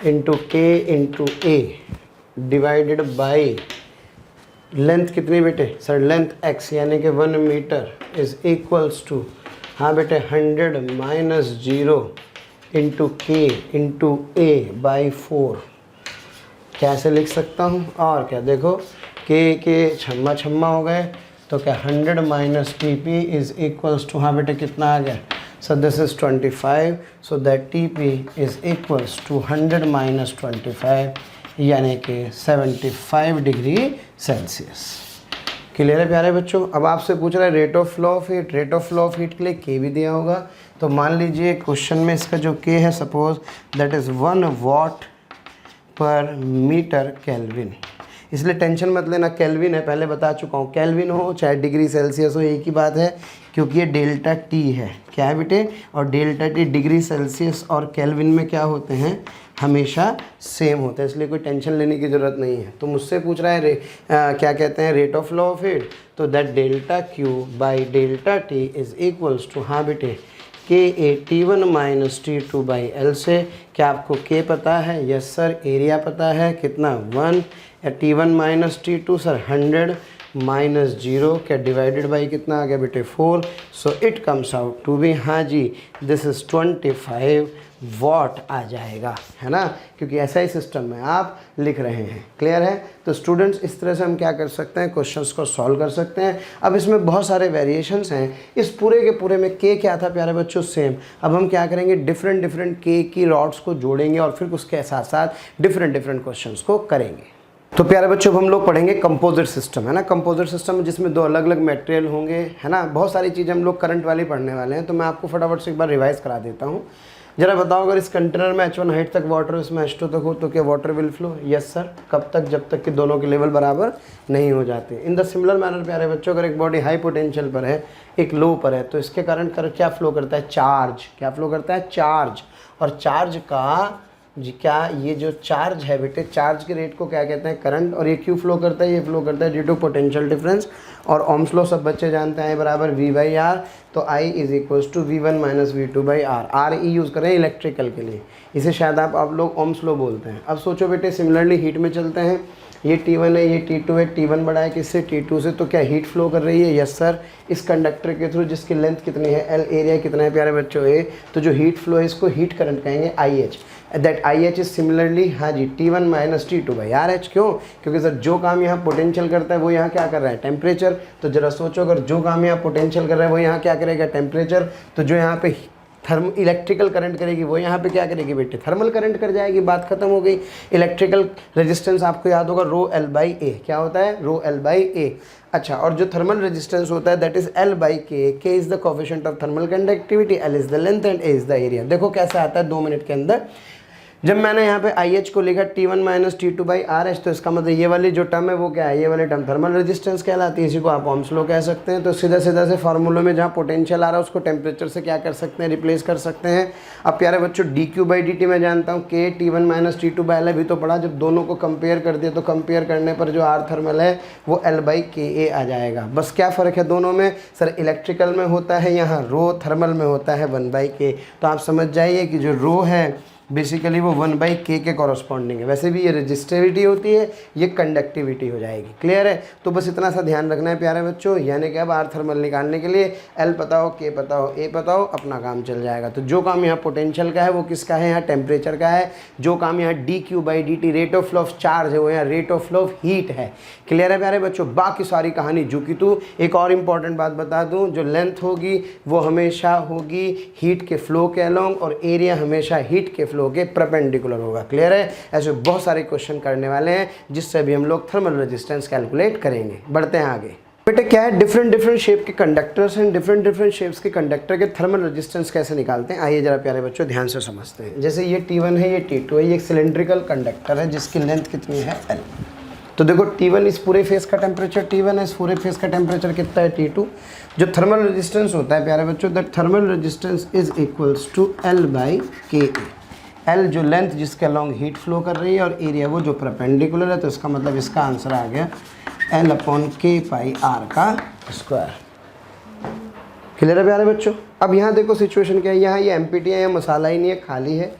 इंटू के into A divided by length कितनी बेटे सर, लेंथ x यानी कि 1 मीटर इज़ इक्वल्स टू, हाँ बेटे 100 माइनस 0 इंटू के इंटू ए बाई 4। कैसे लिख सकता हूँ? और क्या, देखो के छम्मा छम्मा हो गए, तो क्या 100 minus TP is equals to, हाँ बेटे कितना आ गया sir, this is 25, so that TP is equals to 100 minus 25 यानी कि 75 डिग्री सेल्सियस। क्लियर है प्यारे बच्चों? अब आपसे पूछ रहा है rate of flow of heat. Rate of flow of heat के लिए के भी दिया होगा, तो मान लीजिए क्वेश्चन में इसका जो के है, सपोज दैट इज़ 1 वाट पर मीटर केल्विन। इसलिए टेंशन मत लेना, केल्विन है, पहले बता चुका हूँ। केल्विन हो चाहे डिग्री सेल्सियस हो, एक ही बात है, क्योंकि ये डेल्टा टी है। क्या है बेटे? और डेल्टा टी डिग्री सेल्सियस और केल्विन में क्या होते हैं, हमेशा सेम होते हैं, इसलिए कोई टेंशन लेने की ज़रूरत नहीं है। तो मुझसे पूछ रहा है क्या कहते हैं, rate of flow of heat, तो that delta Q by delta T is equals to, हाँ बेटे के ए T1 minus T2 by L से। क्या आपको के पता है? Yes sir. एरिया पता है कितना, 1, या T1 minus T2 sir 100 minus 0, क्या डिवाइडेड बाई कितना आ गया बेटे 4, सो it comes out to be, हाँ जी दिस इज़ 25 वॉट आ जाएगा, है ना, क्योंकि ऐसा ही सिस्टम में आप लिख रहे हैं। क्लियर है? तो स्टूडेंट्स इस तरह से हम क्या कर सकते हैं, क्वेश्चंस को सॉल्व कर सकते हैं। अब इसमें बहुत सारे वेरिएशंस हैं, इस पूरे के पूरे में के क्या था प्यारे बच्चों, सेम। अब हम क्या करेंगे, डिफरेंट के की रॉड्स को जोड़ेंगे और फिर उसके साथ साथ डिफरेंट क्वेश्चंस को करेंगे। तो प्यारे बच्चों हम लोग पढ़ेंगे कंपोजिट सिस्टम, है ना। कंपोजिट सिस्टम जिसमें 2 अलग अलग मटेरियल होंगे, है ना। बहुत सारी चीज़ें हम लोग करंट वाली पढ़ने वाले हैं, तो मैं आपको फटाफट से एक बार रिवाइज करा देता हूँ। जरा बताओ, अगर इस कंटेनर में H1 हाइट तक वाटर, इसमें H2 तक हो, तो क्या water will flow? Yes sir. कब तक? जब तक कि दोनों के लेवल बराबर नहीं हो जाते। इन द सिमिलर मैनर प्यारे बच्चों, अगर एक बॉडी हाई पोटेंशियल पर है, एक लो पर है, तो इसके कारण क्या फ्लो करता है, चार्ज। क्या फ्लो करता है, चार्ज। और चार्ज का जी क्या, ये जो चार्ज है बेटे, चार्ज के रेट को क्या कहते हैं, करंट। और ये क्यों फ्लो करता है, ये फ्लो करता है ड्यू टू पोटेंशियल डिफरेंस। और ओम्स लॉ सब बच्चे जानते हैं, बराबर V बाई आर। तो I is equals to V1 minus V2 by R. R E use करें इलेक्ट्रिकल के लिए, इसे शायद आप लोग ओम्स लॉ बोलते हैं। अब सोचो बेटे, सिमिलरली हीट में चलते हैं, ये T1 है, ये T2 है। T1 बड़ा है किससे, T2 से, तो क्या हीट फ्लो कर रही है? Yes sir. इस कंडक्टर के थ्रू, जिसकी लेंथ कितनी है L, एरिया कितना है प्यारे बच्चों A, तो जो हीट फ्लो है इसको हीट करंट कहेंगे IH। That IH is similarly, हाँ जी, T1 minus T2 by RH। क्यों? क्योंकि सर जो काम यहाँ पोटेंशियल करता है वो यहाँ क्या कर रहा है, टेम्परेचर। तो जरा सोचो, अगर जो काम यहाँ पोटेंशियल कर रहा है वो यहाँ क्या करेगा, टेम्परेचर। तो जो यहाँ पे इलेक्ट्रिकल करंट करेगी वो यहाँ पे क्या करेगी बेटे, थर्मल करंट कर जाएगी। बात खत्म हो गई। इलेक्ट्रिकल रेजिस्टेंस आपको याद होगा, रो L बाई ए। क्या होता है, रो L बाई ए। अच्छा, और जो थर्मल रेजिस्टेंस होता है दैट इज L बाई के। के is the coefficient of thermal conductivity, L is the length and A is the area. देखो कैसे आता है 2 मिनट के अंदर। जब मैंने यहाँ पे IH को लिखा T1 minus T2 by RH, तो इसका मतलब ये वाली जो टर्म है वो क्या है, ये वाली टर्म थर्मल रेजिस्टेंस कहलाती है। इसी को आप ओम्स लॉ कह सकते हैं। तो सीधा से फार्मूलों में जहाँ पोटेंशियल आ रहा है उसको टेम्परेचर से क्या कर सकते हैं, रिप्लेस कर सकते हैं। अब प्यारे बच्चों dQ बाई dt मैं जानता हूँ K T1 minus T2 by L, अभी तो पढ़ा। जब दोनों को कंपेयर कर दिया तो कंपेयर करने पर जो R थर्मल है वो L बाई KA आ जाएगा। बस क्या फ़र्क है दोनों में, सर इलेक्ट्रिकल में होता है यहाँ रो, थर्मल में होता है 1 बाई K। तो आप समझ जाइए कि जो रो है बेसिकली वो 1 बाई के कॉरस्पॉन्डिंग है। वैसे भी ये रजिस्टिविटी होती है, ये कंडक्टिविटी हो जाएगी। क्लियर है? तो बस इतना सा ध्यान रखना है प्यारे बच्चों। यानी कि अब आर थर्मल निकालने के लिए L पता हो, K पता हो, A पता हो, अपना काम चल जाएगा। तो जो काम यहाँ पोटेंशियल का है वो किसका है, यहाँ टेम्परेचर का है। जो काम यहाँ dQ by dt rate of flow of charge है वो यहाँ rate of flow of heat है। क्लियर है प्यारे बच्चों? बाकी सारी कहानी जो कि तू, एक और इम्पॉर्टेंट बात बता दूँ, जो लेंथ होगी वो हमेशा होगी हीट के फ्लो के अलोंग, और एरिया हमेशा हीट के फ्लो के परपेंडिकुलर होगा। क्लियर है? ऐसे बहुत सारे क्वेश्चन करने वाले हैं जिससे भी हम लोग थर्मल रेजिस्टेंस कैलकुलेट करेंगे। बढ़ते हैं आगे। बेटे क्या है, डिफरेंट डिफरेंट शेप के कंडक्टर्स हैं, डिफरेंट डिफरेंट शेप्स के कंडक्टर के थर्मल रेजिस्टेंस कैसे निकालते हैं, आइए जरा प्यारे बच्चों ध्यान से समझते हैं। जैसे ये T1 है, ये T2 है, ये एक सिलेंड्रिकल कंडक्टर है जिसकी लेंथ कितनी है L। तो देखो T1 इस पूरे फेस का टेम्परेचर T1 है, इस पूरे फेस का टेम्परेचर कितना है T2। जो थर्मल रेजिस्टेंस होता है प्यारे बच्चों, that thermal resistance is equals to L/Ka। L जो लेंथ जिसके अलॉन्ग हीट फ्लो कर रही है और एरिया वो जो परपेंडिकुलर है, तो इसका मतलब इसका आंसर आ गया L/K/R का स्क्वायर। क्लियर है प्यारे बच्चों। अब यहाँ देखो सिचुएशन क्या है, यहाँ ये एम्प्टी है, यहाँ मसाला ही नहीं है, खाली है।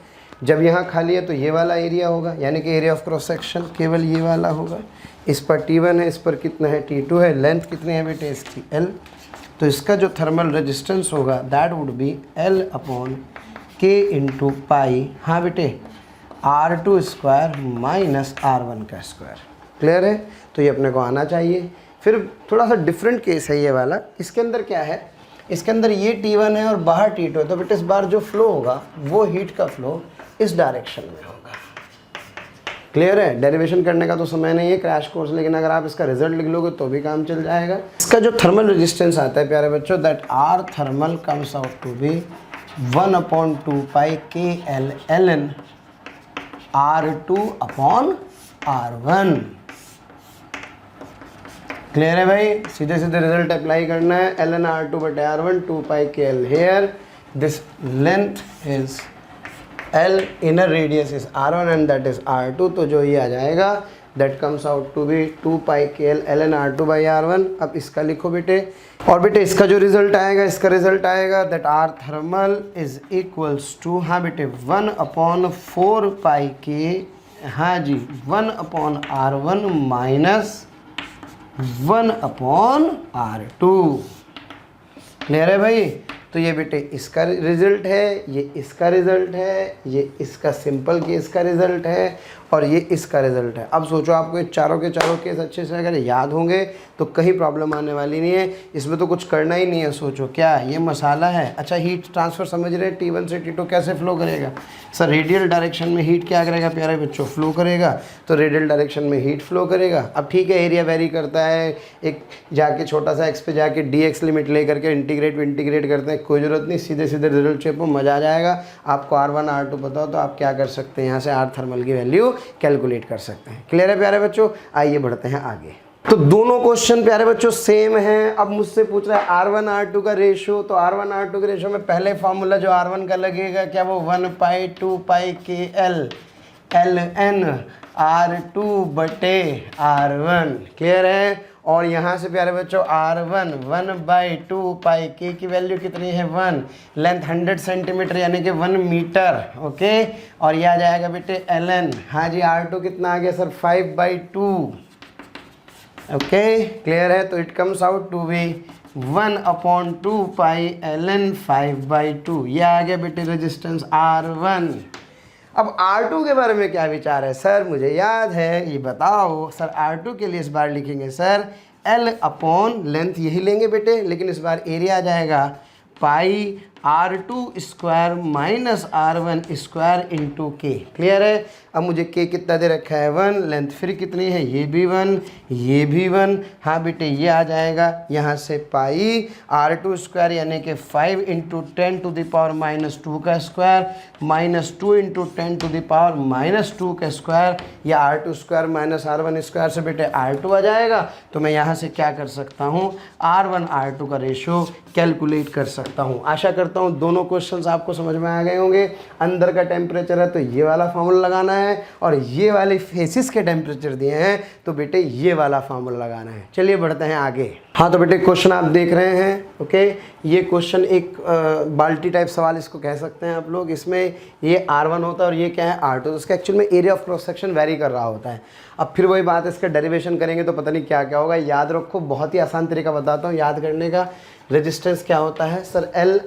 जब यहाँ खाली है तो ये वाला एरिया होगा, यानी कि एरिया ऑफ क्रॉस सेक्शन केवल ये वाला होगा। इस पर T1 है, इस पर कितना है T2 है, लेंथ कितनी है बेटे इसकी L। तो इसका जो थर्मल रेजिस्टेंस होगा दैट वुड बी L/K × पाई, हाँ बेटे R2 स्क्वायर माइनस R1 का स्क्वायर। क्लियर है, तो ये अपने को आना चाहिए। फिर थोड़ा सा डिफरेंट केस है ये वाला। इसके अंदर क्या है, इसके अंदर ये T1 है और बाहर T2 है, तो बेटे इस बार जो फ्लो होगा वो हीट का फ्लो इस डायरेक्शन में होगा। क्लियर है, डेरिवेशन करने का तो समय नहीं है, क्रैश कोर्स, लेकिन अगर आप इसका रिजल्ट लिख लोगे तो भी काम चल जाएगा। इसका जो थर्मल रेजिस्टेंस आता है प्यारे बच्चों, that R thermal comes out to be 1/2 pi KL ln R2/R1। Clear है भाई, सीधे सीधे रिजल्ट अप्लाई करना है। ln R2/R1 2 pi KL here, this length is L, inner radius is R1 and that is R2। तो जो ये आ जाएगा that comes out to be 2 pi KL ln R2/R1। अब इसका लिखो बेटे, और बेटे इसका जो रिजल्ट आएगा, इसका रिजल्ट आएगा that R thermal is equals to, हाँ बेटे 1/4 पाई K, हाँ जी 1/R1 माइनस 1/R2। क्लियर है भाई। तो ये बेटे इसका रिजल्ट है, ये इसका रिजल्ट है, ये इसका सिंपल केस का रिजल्ट है और ये इसका रिजल्ट है। अब सोचो आपको ये चारों के चारों केस अच्छे से अगर याद होंगे तो कहीं प्रॉब्लम आने वाली नहीं है, इसमें तो कुछ करना ही नहीं है। सोचो क्या ये मसाला है, अच्छा हीट ट्रांसफ़र समझ रहे हैं, T1 से T2 कैसे फ्लो करेगा सर, रेडियल डायरेक्शन में हीट क्या करेगा प्यारे बच्चों, फ्लो करेगा। तो रेडियल डायरेक्शन में हीट फ्लो करेगा। अब ठीक है एरिया वेरी करता है, एक जाके छोटा सा x पे जाके dx लिमिट ले करके इंटीग्रेट करते हैं, कोई ज़रूरत नहीं, सीधे सीधे रिजल्ट चेप मज़ा आ जाएगा। आपको R1 R2 बताओ तो आप क्या कर सकते हैं, यहाँ से R थर्मल की वैल्यू कैलकुलेट कर सकते हैं। क्लियर है प्यारे बच्चों, आइए बढ़ते हैं आगे। तो दोनों क्वेश्चन प्यारे बच्चों सेम हैं। अब मुझसे पूछ रहा है R1 R2 का रेशो, तो R1 R2 के रेशो में पहले फार्मूला जो R1 का लगेगा क्या, वो 1/2 pi KL ln R2/R1। Clear है। और यहाँ से प्यारे बच्चों R1 1/2 पाई K की वैल्यू कितनी है 1, लेंथ 100 सेंटीमीटर यानी कि 1 मीटर। ओके, और यह आ जाएगा बेटे ln, हाँ जी R2 कितना आ गया सर 5/2। ओके क्लियर है। तो it comes out to be 1/2 pi ln 5/2। यह आ गया बेटे रेजिस्टेंस R1। अब R2 के बारे में क्या विचार है सर, मुझे याद है, ये बताओ सर। R2 के लिए इस बार लिखेंगे सर L/ लेंथ यही लेंगे बेटे, लेकिन इस बार एरिया आ जाएगा पाई R2 square minus R1 square into K। Clear है। अब मुझे K कितना दे रखा है 1, लेंथ फिर कितनी है, ये भी 1, ये भी 1, हाँ बेटे ये आ जाएगा यहाँ से पाई R2 स्क्वायर यानी कि 5 × 10⁻⁻2 का स्क्वायर माइनस 2 × 10⁻⁻2 का स्क्वायर, या R2 square minus R1 square से बेटे R2 आ जाएगा। तो मैं यहाँ से क्या कर सकता हूँ, R1 R2 का रेशो कैलकुलेट कर सकता हूँ। आशा करता हूँ दोनों क्वेश्चंस आपको समझ में आ गए होंगे। अंदर का टेम्परेचर है तो ये वाला फार्मूला लगाना है, और ये वाले फेसिस के टेम्परेचर दिए हैं तो बेटे ये वाला फार्मूला लगाना है। चलिए बढ़ते हैं आगे। हाँ तो बेटे क्वेश्चन आप देख रहे हैं। ओके, ये क्वेश्चन एक बाल्टी टाइप सवाल इसको कह सकते हैं आप लोग। इसमें ये R1 होता है और ये क्या है R2, तो इसका एक्चुअल में area of cross section very कर रहा होता है। अब फिर वही बात है, इसका डेरिवेशन करेंगे तो पता नहीं क्या क्या होगा। याद रखो, बहुत ही आसान तरीका बताता हूँ याद करने का। रेजिस्टेंस क्या होता है सर, L/,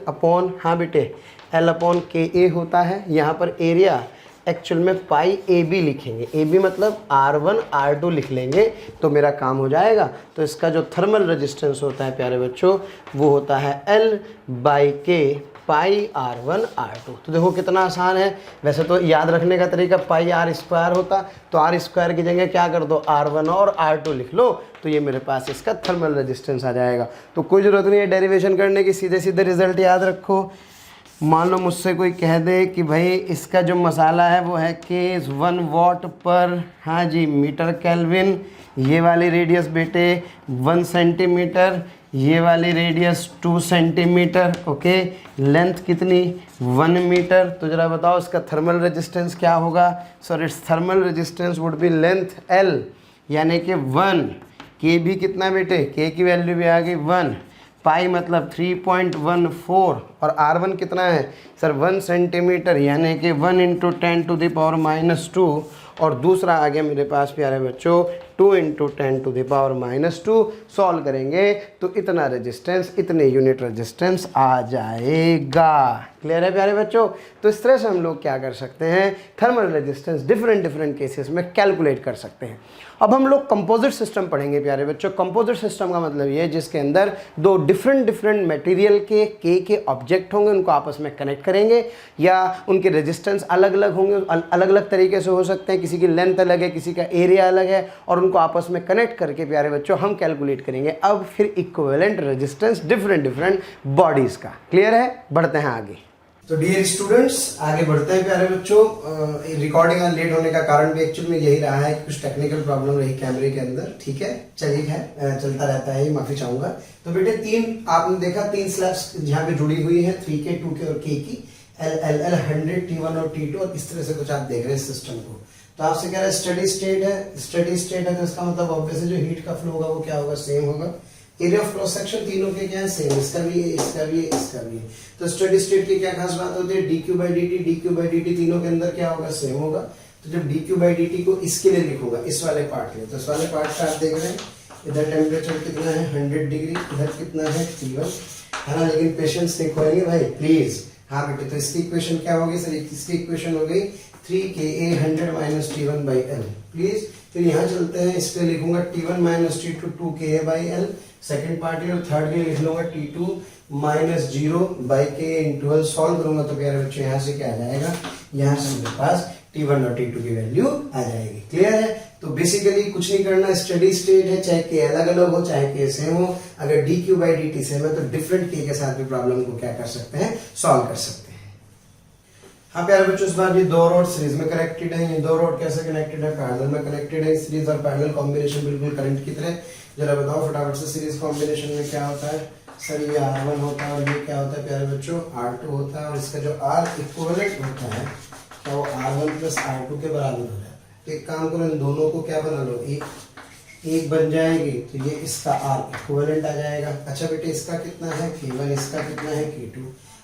हाँ बेटे L/KA होता है। यहाँ पर एरिया एक्चुअल में पाई AB लिखेंगे, AB मतलब R1 R2 लिख लेंगे तो मेरा काम हो जाएगा। तो इसका जो थर्मल रेजिस्टेंस होता है प्यारे बच्चों वो होता है L/K पाई R1 R2। तो देखो कितना आसान है। वैसे तो याद रखने का तरीका पाई R स्क्वायर होता, तो R स्क्वायर की जगह क्या कर दो, R1 और R2 लिख लो, तो ये मेरे पास इसका थर्मल रेजिस्टेंस आ जाएगा। तो कोई ज़रूरत नहीं है डेरिवेशन करने की, सीधे सीधे रिजल्ट याद रखो। मान लो मुझसे कोई कह दे कि भाई इसका जो मसाला है वो है केस 1 वाट पर, हाँ जी, मीटर केल्विन। ये वाली रेडियस बेटे 1 सेंटीमीटर, ये वाली रेडियस 2 सेंटीमीटर, ओके। लेंथ कितनी, 1 मीटर। तो ज़रा बताओ इसका थर्मल रेजिस्टेंस क्या होगा। Sir it's thermal resistance would be length L, यानी कि 1। के भी कितना बेटे, के की वैल्यू भी आ गई 1। पाई मतलब 3.14 और R1 कितना है सर 1 सेंटीमीटर, यानी कि 1 × 10⁻²। और दूसरा आ गया मेरे पास प्यारे बच्चों 2 × 10⁻²। सॉल्व करेंगे तो इतना रेजिस्टेंस, इतने यूनिट रेजिस्टेंस आ जाएगा। क्लियर है प्यारे बच्चों। तो इस तरह से हम लोग क्या कर सकते हैं, थर्मल रेजिस्टेंस डिफरेंट केसेस में कैलकुलेट कर सकते हैं। अब हम लोग कंपोजिट सिस्टम पढ़ेंगे प्यारे बच्चों। कंपोजिट सिस्टम का मतलब ये है जिसके अंदर दो डिफरेंट मटेरियल के ऑब्जेक्ट होंगे, उनको आपस में कनेक्ट करेंगे, या उनके रेजिस्टेंस अलग अलग होंगे, अलग अलग तरीके से हो सकते हैं, किसी की लेंथ अलग है, किसी का एरिया अलग है, और उनको आपस में कनेक्ट करके प्यारे बच्चों हम कैलकुलेट करेंगे अब फिर इक्विवेलेंट रेजिस्टेंस डिफरेंट बॉडीज़ का। क्लियर है, बढ़ते हैं आगे। तो डियर स्टूडेंट्स आगे बढ़ते हैं प्यारे बच्चों। रिकॉर्डिंग लेट होने का कारण भी एक्चुअली में यही रहा है कि कुछ टेक्निकल प्रॉब्लम रही कैमरे के अंदर, ठीक है, चलिए है चलता रहता है, माफी चाहूंगा। तो बेटे तीन आपने देखा, 3 स्लैब्स यहाँ पे जुड़ी हुई है, 3K 2K और K की, L 100 T1 और T2, और इस तरह से कुछ आप देख रहे हैं सिस्टम को। तो आपसे कह रहा है स्टडी स्टेट है, स्टडी स्टेट है तो इसका मतलब ऑब्वियसली जो हीट का फ्लो होगा वो क्या होगा, सेम होगा। एरिया ऑफ क्रॉस सेक्शन तीनों के क्या है, सेम, इसका भी है, इसका भी है, इसका भी है। तो स्टडी स्टेट की क्या खास बात होती है, dQ/dt तीनों के अंदर क्या होगा, सेम होगा। तो जब dQ/dt को इसके लिए लिखूंगा, इस वाले पार्ट के लिए, तो इस वाले पार्ट का आप देख रहे हैं इधर टेम्परेचर कितना है 100 डिग्री, इधर कितना है T1, है ना। लेकिन पेशेंस देखो भाई प्लीज। हाँ बेटे, तो इसकी इक्वेशन क्या होगी सर, इसकी इक्वेशन हो गई 3Ka 100 - T1/L, प्लीज। फिर यहाँ चलते हैं, इस पे लिखूंगा T1 - T2 2Ka/L, second part और थर्ड के लिए लिख लूंगा T2 - 0/K × L। सॉल्व करूंगा तो प्यारे बच्चों यहाँ से क्या आ जाएगा, यहाँ से मेरे पास T1 और T2 की वैल्यू आ जाएगी। क्लियर है। तो बेसिकली कुछ नहीं करना, स्टडी स्टेट है, चाहे K अलग अलग हो चाहे K सेम हो, अगर dQ/dt सेम है तो डिफरेंट K के साथ भी प्रॉब्लम को क्या कर सकते हैं, सॉल्व कर सकते हैं। हाँ प्यारे बच्चों, इस बार ये दो रोड सीरीज में कनेक्टेड है। ये दो रोड कैसे कनेक्टेड है, पैरेलल में कनेक्टेड है। सीरीज और पैरेलल कॉम्बिनेशन बिल्कुल करंट की तरह। जरा बताओ फटाफट से, सीरीज कॉम्बिनेशन में क्या होता है सर, ये R1 होता है और ये क्या होता है प्यारे बच्चों, R2 होता है। और इसका जो R इक्विवेलेंट होता है क्या वो R1 + R2 के बराबर हो जाता है। तो एक काम करो, इन दोनों को क्या बना लो, एक बन जाएगी, तो ये इसका R इक्विवेलेंट आ जाएगा। अच्छा बेटे, इसका कितना है K1, इसका कितना है K2।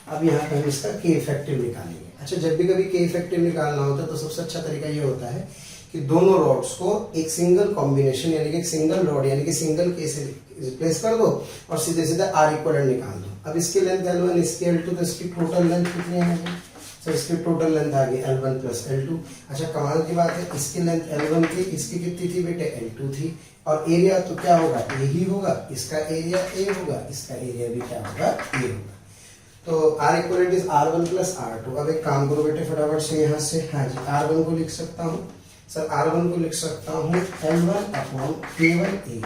अब यहाँ पे हम इसका K इफेक्टिव निकालेंगे। अच्छा, जब भी कभी K इफेक्टिव निकालना होता है तो सबसे अच्छा तरीका ये होता है कि दोनों रॉड्स को एक सिंगल कॉम्बिनेशन यानी कि एक सिंगल रॉड यानी कि सिंगल K से रिप्लेस कर दो और सीधे सीधे R इक्विवेलेंट निकाल दो। अब इसकी लेंथ L1, इसकी L2, तो इसकी टोटल लेंथ कितनी आ गई सर, इसकी टोटल लेंथ आ गई L1 + L2। अच्छा, कमाल की बात है, इसकी लेंथ L1 थी, इसकी कितनी थी बेटे, L2 थी। और एरिया तो क्या होगा, A ही होगा, इसका एरिया A होगा, इसका एरिया भी क्या होगा, A होगा। तो R equivalent is R1 + R2। अब एक काम करो बेटे फटाफट से यहाँ से, हाँ जी, R1 को लिख सकता हूँ सर, R1 को लिख सकता हूँ L1/K1A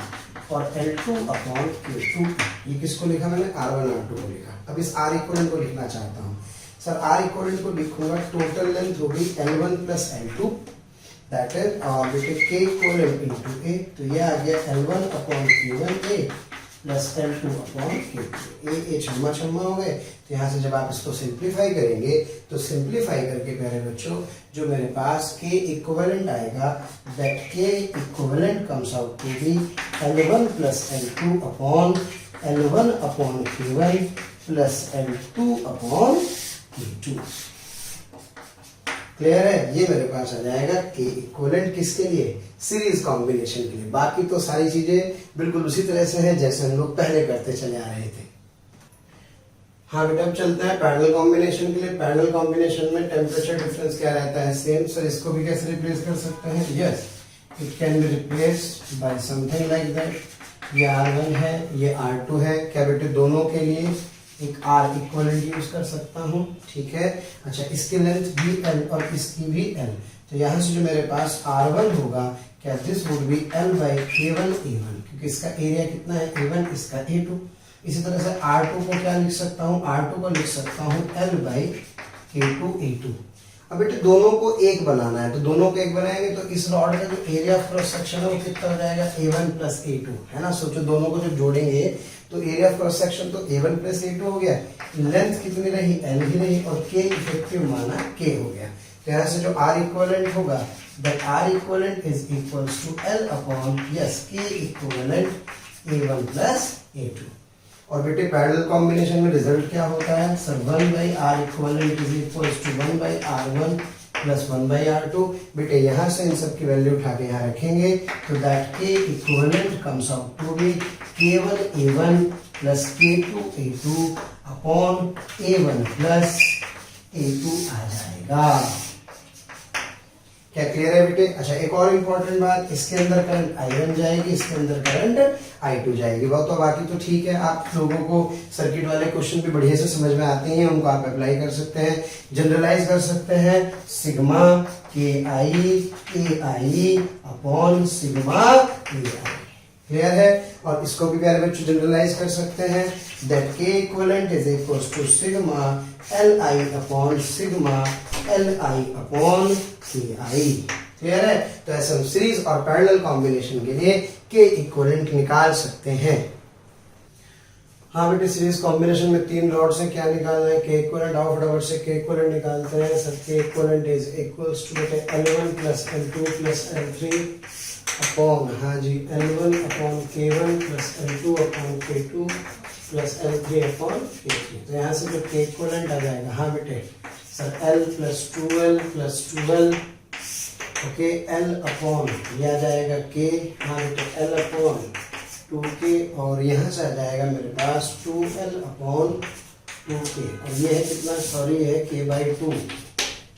और L2/K2। ये किसको लिखा मैंने, R1 R2 को लिखा। अब इस R इक्विवेलेंट को लिखना चाहता हूँ सर, R इक्विवेलेंट को लिखूंगा, टोटल लेंथ होगी L1 + L2, दैट इज बेटे K इक्विवेलेंट × A। तो ये आ गया L1/K1A + L2/K2। ए छम्मा छम्मा हो गए। तो यहाँ से जब आप इसको सिंप्लीफाई करेंगे तो सिंप्लीफाई करके प्यारे बच्चों जो मेरे पास K इक्विवेलेंट आएगा, that K equivalent comes out to be L1 + L2/L1/K1 + L2/K2। Clear है। ये मेरे पास आ जाएगा K इक्विवेलेंट किसके लिए, सीरीज कॉम्बिनेशन के लिए। बाकी तो सारी चीजें बिल्कुल उसी तरह से हैं जैसे हम लोग पहले करते चले आ रहे थे। हाँ बेटा, अब चलते हैं पैरेलल कॉम्बिनेशन के लिए। पैरेलल कॉम्बिनेशन में टेम्परेचर डिफरेंस क्या रहता है, सेम। सर इसको भी कैसे रिप्लेस कर सकते हैं, yes, it can be replaced by something like that. ये R1 है, ये R2 है। क्या बेटे, दोनों के लिए एक आर इक्वलेंट यूज कर सकता हूँ, ठीक है। अच्छा, इसकी लेंथ भी एल और इसकी भी एल, तो यहाँ से जो मेरे पास R1 होगा, क्या this would B L by A1 A1, क्योंकि इसका एरिया कितना है A1, इसका A2। इसी तरह से R2 को क्या लिख सकता हूँ, R2 को लिख सकता हूँ L बाई A2 A2। अब बेटे दोनों को एक बनाना है, तो दोनों को एक बनाएंगे तो इस रॉड का जो एरिया ऑफ क्रॉस सेक्शन है वो कितना हो जाएगा, A1 प्लस A2, है ना। सोचो दोनों को जब जोड़ेंगे तो एरिया ऑफ क्रॉस सेक्शन तो A1 प्लस A2 हो गया, लेंथ कितनी रही, L ही रही, और K इफेक्टिव माना K हो गया। तो यहाँ से जो R इक्विवेलेंट होगा, that R equivalent is equals to L upon yes K equivalent A1 plus A2। और बेटे पैरेलल कॉम्बिनेशन में रिजल्ट क्या होता है sir, 1 by R equivalent is equals to 1 by R1 plus 1 by R2। बेटे यहाँ से इन सब की वैल्यू उठा के यहाँ रखेंगे, तो that K equivalent comes out to be K1 A1 plus K2 A2 upon A1 plus A2 आ जाएगा। क्या क्लियर है बेटे? अच्छा, एक और इम्पोर्टेंट बात, इसके अंदर करंट I1 जाएगी, इसके अंदर करंट I2 जाएगी। वो तो बाकी तो ठीक है, आप लोगों को सर्किट वाले क्वेश्चन भी बढ़िया से समझ में आते हैं, उनको आप अप्लाई कर सकते हैं, जनरलाइज कर सकते हैं, sigma KI upon sigma AI। Clear है? और इसको भी प्यारे बच्चों जनरलाइज कर सकते हैं, that K equivalent is equals to sigma LI upon sigma LI upon KI। Clear है? तो ऐसे हम सीरीज और पैरेलल कॉम्बिनेशन के लिए K इक्विवेलेंट निकाल सकते हैं। हाँ बेटे, सीरीज कॉम्बिनेशन में 3 रॉड से क्या निकालना है, K इक्विवेलेंट। आओ फटाफट से K इक्विवेलेंट निकालते हैं sir. K equivalent is equals to बेटे L1 plus L2 plus L3 upon, हाँ जी, L1 upon K1 plus L2 upon K2 plus L3 upon K3। तो यहाँ से जो K इक्विवेलेंट आ जाएगा, हाँ बेटे sir, L plus 2L plus 2L, okay, L upon ये आ जाएगा K, हाँ बेटे L अपॉन 2K, और यहाँ से आ जाएगा मेरे पास 2L अपॉन 2K, और ये है कितना, सॉरी ये है K बाई 2।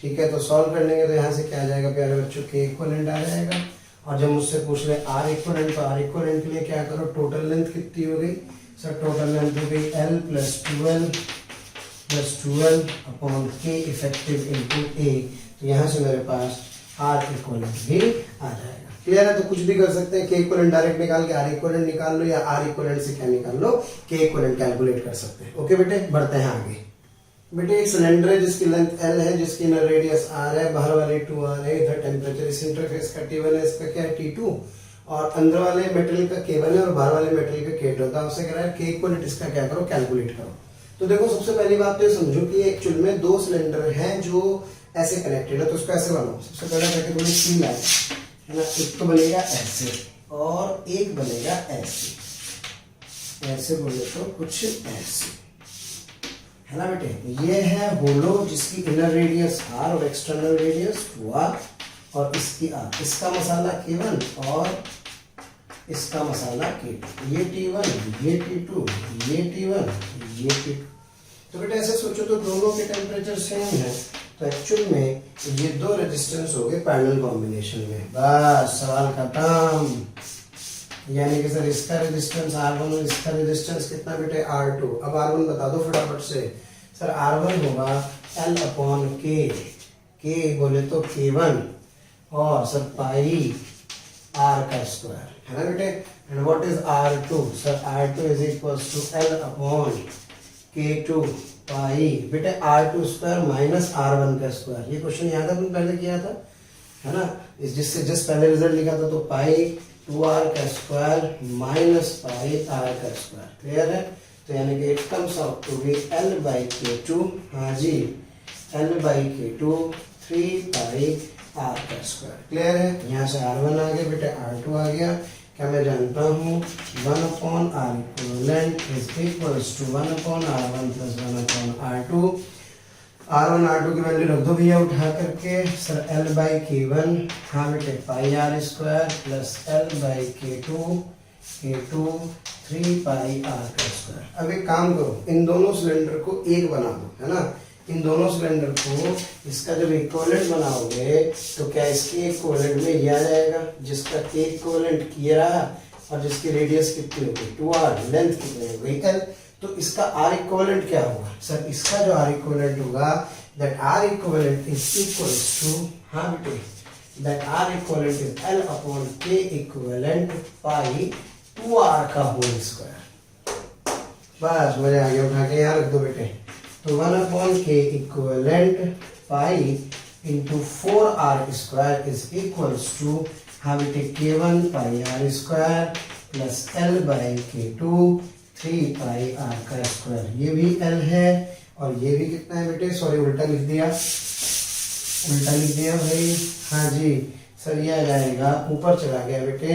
ठीक है, तो सॉल्व कर लेंगे तो यहाँ से क्या आ जाएगा प्यारे बच्चों, K इक्विवेलेंट आ जाएगा। और जब मुझसे पूछ रहे R इक्विवेलेंट, तो R इक्विवेलेंट के लिए क्या करो, टोटल लेंथ कितनी हो गई सर, टोटल लेंथ हो गई L plus 2L upon K effective into A। तो यहाँ से मेरे पास R इक्विवेलेंट भी आ जाएगा। क्लियर है? तो कुछ भी कर सकते हैं, K इक्विवेलेंट डायरेक्ट निकाल के R इक्विवेलेंट निकाल लो, या R इक्विवेलेंट से क्या निकाल लो, K इक्विवेलेंट कैलकुलेट कर सकते हैं। ओके बेटे, बढ़ते हैं आगे। बेटे एक सिलेंडर है जिसकी लेंथ L है, जिसकी इनर रेडियस R है, बाहर वाले 2R है, इधर टेम्परेचर इस इंटरफेस का T1 है, इसका क्या है T2, और अंदर वाले मेटेरियल का K1 है और बाहर वाले मेटेरियल का K2 है। आपसे कह रहा है K इक्विवेलेंट इसका क्या करो, कैलकुलेट करो। तो देखो सबसे पहली बात तो ये समझो कि एक्चुअल में 2 सिलेंडर हैं जो ऐसे कनेक्टेड है, तो उसको ऐसे बनाओ। सबसे पहले क्या करोगे, 3 लाइन है ना, एक तो बनेगा ऐसे और एक बनेगा ऐसे, ऐसे बोले तो कुछ ऐसे, है ना बेटे। ये है होलो जिसकी इनर रेडियस R और एक्सटर्नल रेडियस 2R, और इसकी R, इसका मसाला K1 और इसका मसाला K2, ये T1 ये T2 ये T1 ये T2। तो बेटा ऐसे सोचो तो दोनों के टेम्परेचर सेम है, तो एक्चुअल में ये 2 रेजिस्टेंस हो गए पैरेलल कॉम्बिनेशन में, बस सवाल खत्म। यानी कि सर इसका रेजिस्टेंस R1 और इसका रेजिस्टेंस कितना बेटे, R2। अब R1 बता दो फटाफट से सर। R1 होगा L अपॉन K बोले तो K1, और सर पाई R का स्क्वायर, है ना बेटे। And what is R2 sir, R2 is equals to L upon K2 pi बेटे R2 स्क्वायर माइनस R1 का स्क्वायर। ये क्वेश्चन याद है अपन पहले किया था, है ना, इस जिससे जस्ट पहले रिजल्ट लिखा था, तो पाई 2R का स्क्वायर माइनस पाई R का स्क्वायर। क्लियर है? तो यानी कि it comes out to be L by K2, हाँ जी, L by K2 3 pi R का स्क्वायर। क्लियर है? यहाँ से R1 आ गया बेटे, R2 आ गया। क्या मैं जानता हूँ 1 upon R equivalent is equals to 1 upon R1 plus 1 upon R2। R1 R2 की वैल्यू रख दो भैया उठा करके सर, L बाई K1, हाँ बेटे पाई R square plus L by K2 3 pi R का स्क्वायर। अब एक काम करो, इन दोनों सिलेंडर को एक बना दो, है ना। इन दोनों सिलेंडर को इसका जब इक्विवेलेंट बनाओगे तो क्या इसके इक्विवेलेंट में ये आ जाएगा, जिसका K इक्विवेलेंट किया रहा और जिसकी रेडियस कितनी हो गई 2R, लेंथ कितनी हो गई L। तो इसका आर इक्विवेलेंट क्या होगा सर? इसका जो आर इक्विवेलेंट होगा that R equivalent is equals to, हाँ बेटे, that R equivalent is L upon K equivalent pi 2r का होल स्क्वायर। बस मजा आ गया, उठा के यहाँ रख दो बेटे। तो 1 upon K equivalent pi into 4r square is equals to, हाँ बेटे, k1 pi r square plus l by k2 3 pi r का स्क्वायर। ये भी l है और ये भी कितना है बेटे? सॉरी उल्टा लिख दिया भाई। हाँ जी सर, ये आ जाएगा, ऊपर चला गया बेटे,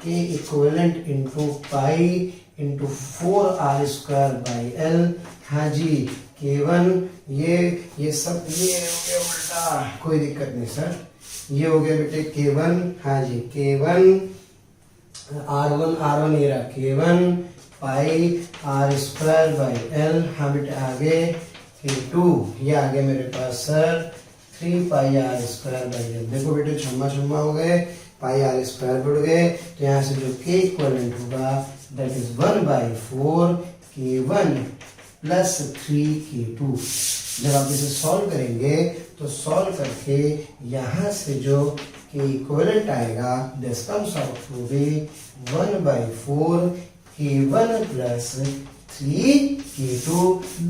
के equivalent into pi into 4r square by l। हाँ जी k1, ये सब ये हो गया उल्टा, कोई दिक्कत नहीं सर, ये हो गया बेटे k1। हाँ जी k1 r1 ये रहा k1 pi r square by l। हाँ बेटे आगे k2, ये आ गया मेरे पास sir 3 pi r square by l। देखो बेटे छम्मा हो गए, पाई r स्क्वायर जुड़ गए, तो यहाँ से जो k इक्विवेलेंट होगा that is 1/4 k1 plus 3 k2। जब आप इसे सॉल्व करेंगे तो सॉल्व करके यहाँ से जो k इक्विवेलेंट आएगा this comes out to be 1/4 k1 plus 3 k2।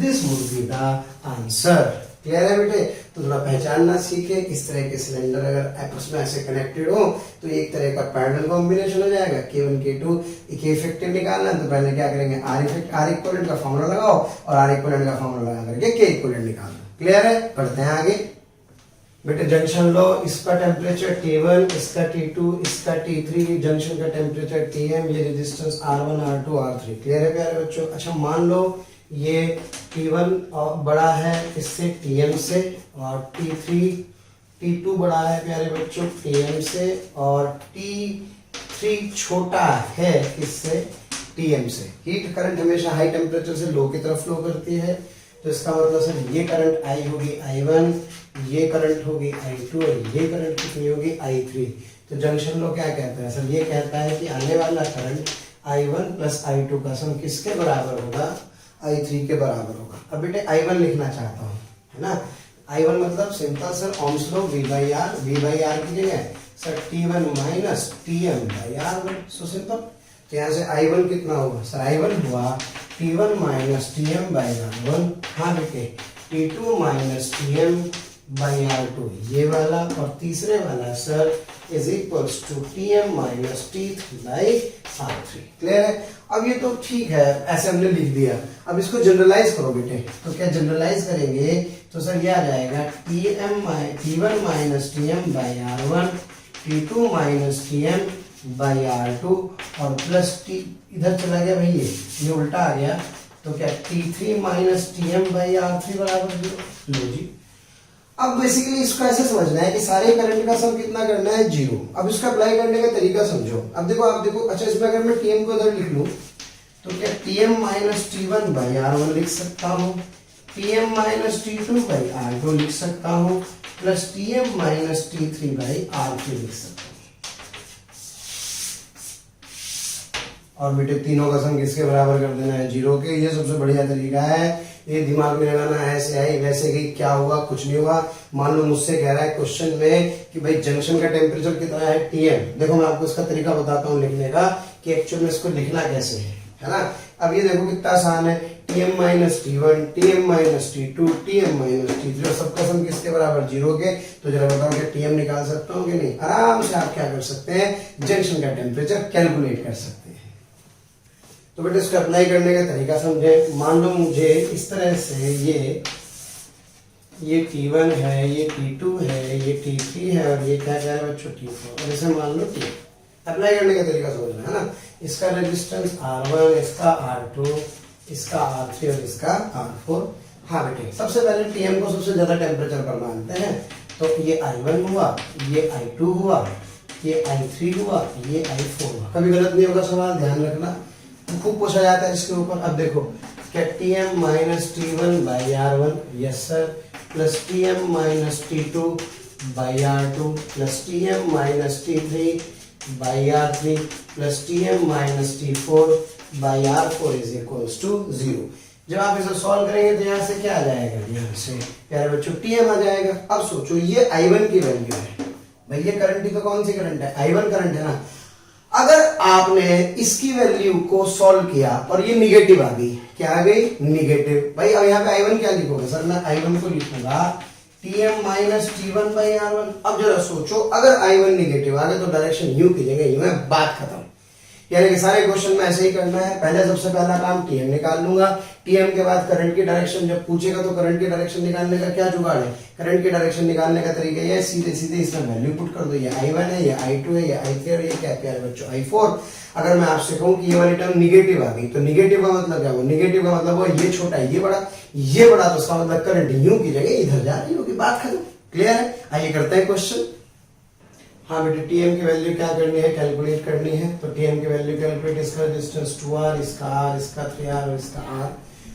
This would be the answer. Clear है बेटे? तो थोड़ा पहचानना सीखे, इस तरह के सिलेंडर अगर आपस में ऐसे कनेक्टेड हो तो एक तरह का पैरेलल कॉम्बिनेशन हो जाएगा k1 k2। के इफेक्टिव निकालना है तो पहले क्या करेंगे, आर इक्विवेलेंट का फॉर्मूला लगाओ और आर इक्विवेलेंट का फॉर्मूला लगा करके के इक्विवेलेंट निकाल लो। क्लियर है? बढ़ते हैं आगे बेटे। जंक्शन लो, इसका टेम्परेचर T1, इसका T2, इसका T3, जंक्शन का टेम्परेचर Tm, ये resistance R1 R2 R3। Clear है प्यारे बच्चों? अच्छा मान लो ये T1 बड़ा है इससे Tm से, और T2 बड़ा है प्यारे बच्चों Tm से, और T3 छोटा है इससे Tm से। हीट करंट हमेशा हाई टेम्परेचर से लो की तरफ फ्लो करती है, तो इसका मतलब सर ये करंट I होगी I1, ये करंट होगी I2 और ये करंट कितनी होगी I3। तो जंक्शन लो क्या कहता है सर? ये कहता है कि आने वाला करंट I1 प्लस I2 का सम किसके बराबर होगा? I3 के बराबर होगा। अब बेटे I1 लिखना चाहता हूँ, है ना? I1 मतलब simple sir Ohm's law V/R की जगह sir T1 minus Tm by R1। So simple. तो यहाँ से I1 कितना होगा सर? I1 हुआ T1 minus Tm by R1। हाँ बेटे T2 minus Tm by R2 ये वाला, और तीसरे वाला sir is equals to Tm minus T3 by R3। Clear है? अब ये तो ठीक है, ऐसे हमने लिख दिया। अब इसको जनरलाइज करो बेटे। तो क्या जनरलाइज करेंगे तो सर ये आ जाएगा T1 minus Tm by R1, T2 minus Tm by R2 और प्लस T इधर चला गया भाई, ये उल्टा आ गया, तो क्या T3 minus Tm by R3 बराबर 0। लो जी, अब बेसिकली इसको ऐसे समझना है कि सारे करंट का सम कितना करना है? 0। अब इसका अप्लाई करने का तरीका समझो। अब देखो अच्छा, इसमें अगर मैं Tm को इधर लिख लूं तो क्या Tm minus T1 by R1 लिख सकता हूँ, Tm minus T2 by R2 लिख सकता हूँ, plus Tm minus T3 by R3 लिख सकता हूँ। और बेटे तीनों का सम किसके बराबर कर देना है? 0 के। ये सबसे बढ़िया तरीका है, ये दिमाग में लगाना है। ऐसे आई वैसे गई, क्या होगा? कुछ नहीं होगा। मान लो मुझसे कह रहा है क्वेश्चन में कि भाई जंक्शन का टेम्परेचर कितना है? Tm। देखो मैं आपको इसका तरीका बताता हूँ लिखने का कि एक्चुअल में इसको लिखना कैसे है ना? अब ये देखो कितना आसान है, Tm minus T1, Tm minus T2, Tm minus T3, और सबका सम किसके बराबर? 0 के। तो जरा बताओ कि Tm निकाल सकता हूँ कि नहीं? आराम से आप क्या कर सकते हैं, जंक्शन का टेम्परेचर कैलकुलेट कर सकते हैं। तो बेटे इसको अप्लाई करने का तरीका समझे। मान लो मुझे इस तरह से ये T1 है, ये T2 है, ये T3 है, और ये क्या कह रहा है बच्चों? T4। और इसे मान लो T। अप्लाई करने का तरीका समझना है ना? इसका रेजिस्टेंस R1, इसका R2, इसका R3 और इसका R4। हाँ बेटे, सबसे पहले Tm को सबसे ज्यादा टेम्परेचर पर मानते हैं। तो ये I1 हुआ, ये I2 हुआ, ये I3 हुआ, ये I4 हुआ। कभी गलत नहीं होगा सवाल, ध्यान रखना, खूब पूछा जाता है इसके ऊपर। अब देखो क्या Tm minus T1 by R1, yes sir, plus Tm minus T2 by R2, plus Tm minus T3 by R3, plus Tm minus T4 by R4 is equals to 0। जब आप इसे सॉल्व करेंगे तो यहाँ से क्या आ जाएगा, यहाँ से प्यारे बच्चों Tm आ जाएगा। अब सोचो ये I1 की वैल्यू है भाई, ये करंट ही तो कौन सी करंट है, I1 करंट है ना। अगर आपने इसकी वैल्यू को सॉल्व किया और ये निगेटिव आ गई, क्या आ गई, निगेटिव। भाई अब यहाँ पे I1 क्या लिखोगे सर, मैं I1 को लिखूंगा Tm minus T1 by R1। अब जरा सोचो अगर I1 निगेटिव आ गया तो डायरेक्शन यूं कीजिएगा, यूं है, बात खत्म। यानी कि सारे क्वेश्चन में ऐसे ही करना है। पहले सबसे पहला काम Tm निकाल लूंगा, Tm के बाद करंट की डायरेक्शन जब पूछेगा तो करंट की डायरेक्शन निकालने का क्या जुगाड़ है, करंट की डायरेक्शन निकालने का तरीका ये सीधे सीधे इसमें वैल्यू पुट कर दो, ये I1 है, ये I2 है, ये I3 है, ये क्या प्यारे बच्चों I4। अगर मैं आपसे कहूं कि ये वाली टर्म निगेटिव आ गई तो निगेटिव का मतलब क्या हुआ, निगेटिव का मतलब वो ये छोटा ये बड़ा, ये बड़ा, तो उसका मतलब करंट यूं की जगह इधर जा रही होगी, बात खत्म। क्लियर है, आइए करते हैं क्वेश्चन। हाँ बेटे Tm की वैल्यू क्या करनी है, कैलकुलेट करनी है। तो Tm की वैल्यू कैलकुलेट, इसका डिस्टेंस 2r, इसका r, इसका 3r और इसका r।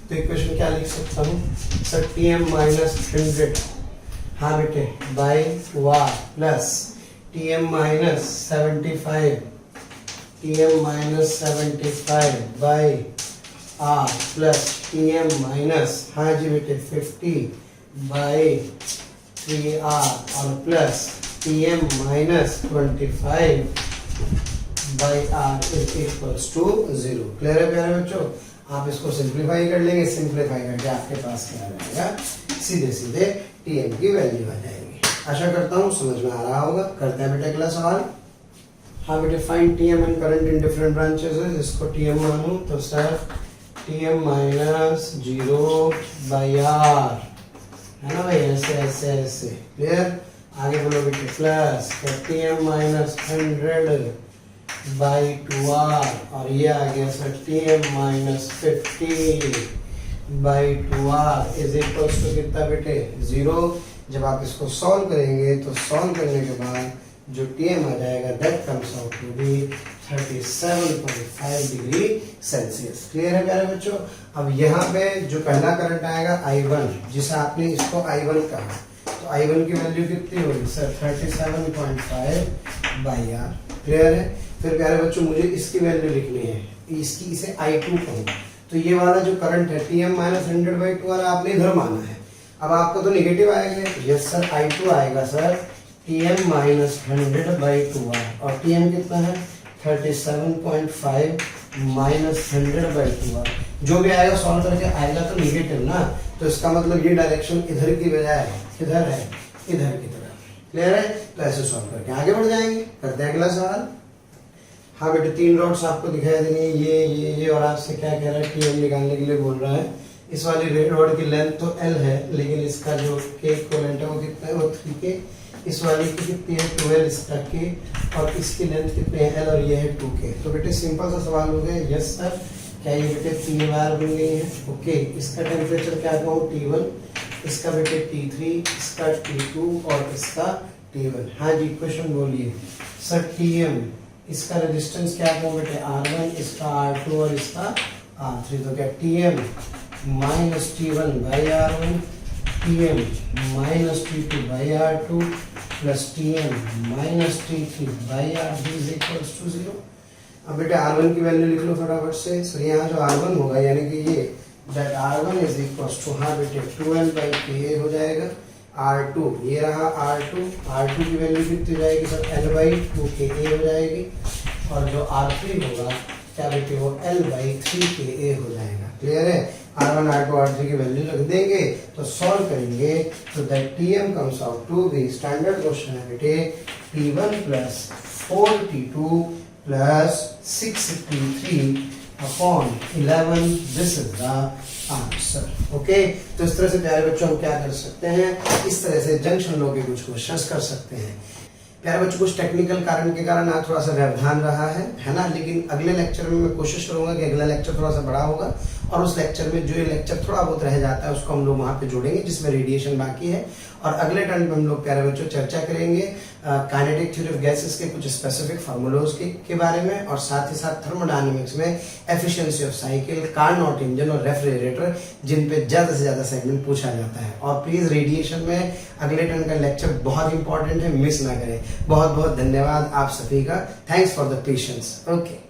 तो इक्वेशन क्या लिख सकता हूँ सर, Tm माइनस 100, हाँ बेटे, by r plus Tm minus 75, Tm minus 75 by r plus Tm minus, हाँ जी बेटे, 50 बाई 3r और plus Tm minus 25 by R is equals to 0। Clear है प्यारे बच्चों, आप इसको सिंप्लीफाई कर लेंगे, सिंप्लीफाई करके आपके पास क्या आ जाएगा, सीधे सीधे Tm की वैल्यू आ जाएगी। आशा करता हूँ समझ में आ रहा होगा। करते हैं बेटे अगला सवाल। हाँ बेटे, find Tm and current in different branches है। इसको Tm मानूं तो sir Tm minus 0 by R है ना भाई, ऐसे ऐसे ऐसे। क्लियर, आगे बोलो बेटे, plus Tm minus 100 by 2r और ये आ गया sir Tm minus 50 by 2r is equals to कितना बेटे, 0। जब आप इसको सॉल्व करेंगे तो सॉल्व करने के बाद जो Tm आ जाएगा that comes out to be 37.5 degree Celsius. Clear है प्यारे बच्चों। अब यहाँ पे जो पहला करंट आएगा I1, जिसे आपने इसको I1 कहा, तो I1 की वैल्यू कितनी होगी सर, 37.5 बाई R। क्लियर है। फिर प्यारे बच्चों मुझे इसकी वैल्यू लिखनी है, इसकी इसे I2 कहूँ, तो ये वाला जो करंट है Tm माइनस 100 बाई 2 वाला आपने इधर माना है। अब आपको तो निगेटिव आएगा, यस सर, I2 आएगा sir Tm minus 100 by 2r और Tm कितना है 37.5 माइनस 100 बाई 2r। जो भी आएगा सॉल्व करके आएगा तो निगेटिव ना, तो इसका मतलब ये डायरेक्शन इधर की बजाय किधर है, इधर की तरफ। क्लियर है, तो ऐसे सॉल्व करके आगे बढ़ जाएंगे। करते हैं अगला सवाल। हाँ बेटे, 3 रॉड्स आपको दिखाई देनी है, ये और आपसे क्या कह रहा है, Tm निकालने के लिए बोल रहा है। इस वाली रेड रॉड की लेंथ तो L है, लेकिन इसका जो K इक्विवेलेंट है वो कितना है, वो 3K। इस वाली की कितनी है 12, इसका K, और इसकी लेंथ कितनी है L और ये है 2K। तो बेटे सिंपल सा सवाल हो गया, यस सर, क्या ये बेटे 3 बार बन गई है। ओके, इसका टेम्परेचर क्या कहूँ, T1, इसका बेटे T3, इसका T2 और इसका T1। हाँ जी, क्वेश्चन बोलिए सर। Tm, इसका रेजिस्टेंस क्या कहूँ बेटे, R1, इसका R2 और इसका R3। तो क्या Tm minus T1 by R1, Tm minus T2 by R2 plus Tm minus T3 by R3 is equals to 0। अब बेटे R1 की वैल्यू लिख लो फटाफट से। सर यहाँ जो R1 होगा यानी कि ये that R1 is equals to, हाँ बेटे, 2L बाई Ka हो जाएगा। R2, ये रहा R2 की वैल्यू कितनी हो जाएगी सर, L बाई 2Ka हो जाएगी। और जो R3 होगा क्या बेटे, वो L बाई 3Ka हो जाएगा। क्लियर है। R1, R2, R3 की वैल्यू रख देंगे तो सॉल्व करेंगे तो that Tm comes out to be, standard question है बेटे, T1 plus 4T2 plus 6T3 upon 11, this is the answer. Okay, तो इस तरह से प्यारे बच्चों हम क्या कर सकते हैं, इस तरह से जंक्शन लॉ के कुछ क्वेश्चंस कर सकते हैं। प्यारे बच्चों, कुछ टेक्निकल कारण के कारण आज थोड़ा सा व्यवधान रहा है ना, लेकिन अगले लेक्चर में मैं कोशिश करूंगा कि अगला लेक्चर थोड़ा सा बड़ा होगा और उस लेक्चर में जो ये लेक्चर थोड़ा बहुत रह जाता है उसको हम लोग वहाँ पे जोड़ेंगे जिसमें रेडिएशन बाकी है। और अगले टर्न में हम लोग प्यारे बच्चों चर्चा करेंगे काइनेटिक थ्योरी ऑफ गैसेस के कुछ स्पेसिफिक फार्मूलाज के बारे में, और साथ ही साथ थर्मोडायनेमिक्स में efficiency of cycle, Carnot engine और रेफ्रिजरेटर, जिन पे ज़्यादा से ज़्यादा सेगमेंट पूछा जाता है। और प्लीज़ रेडिएशन में अगले टर्न का लेक्चर बहुत इंपॉर्टेंट है, मिस ना करें। बहुत बहुत धन्यवाद आप सभी का, thanks for the patience. Okay.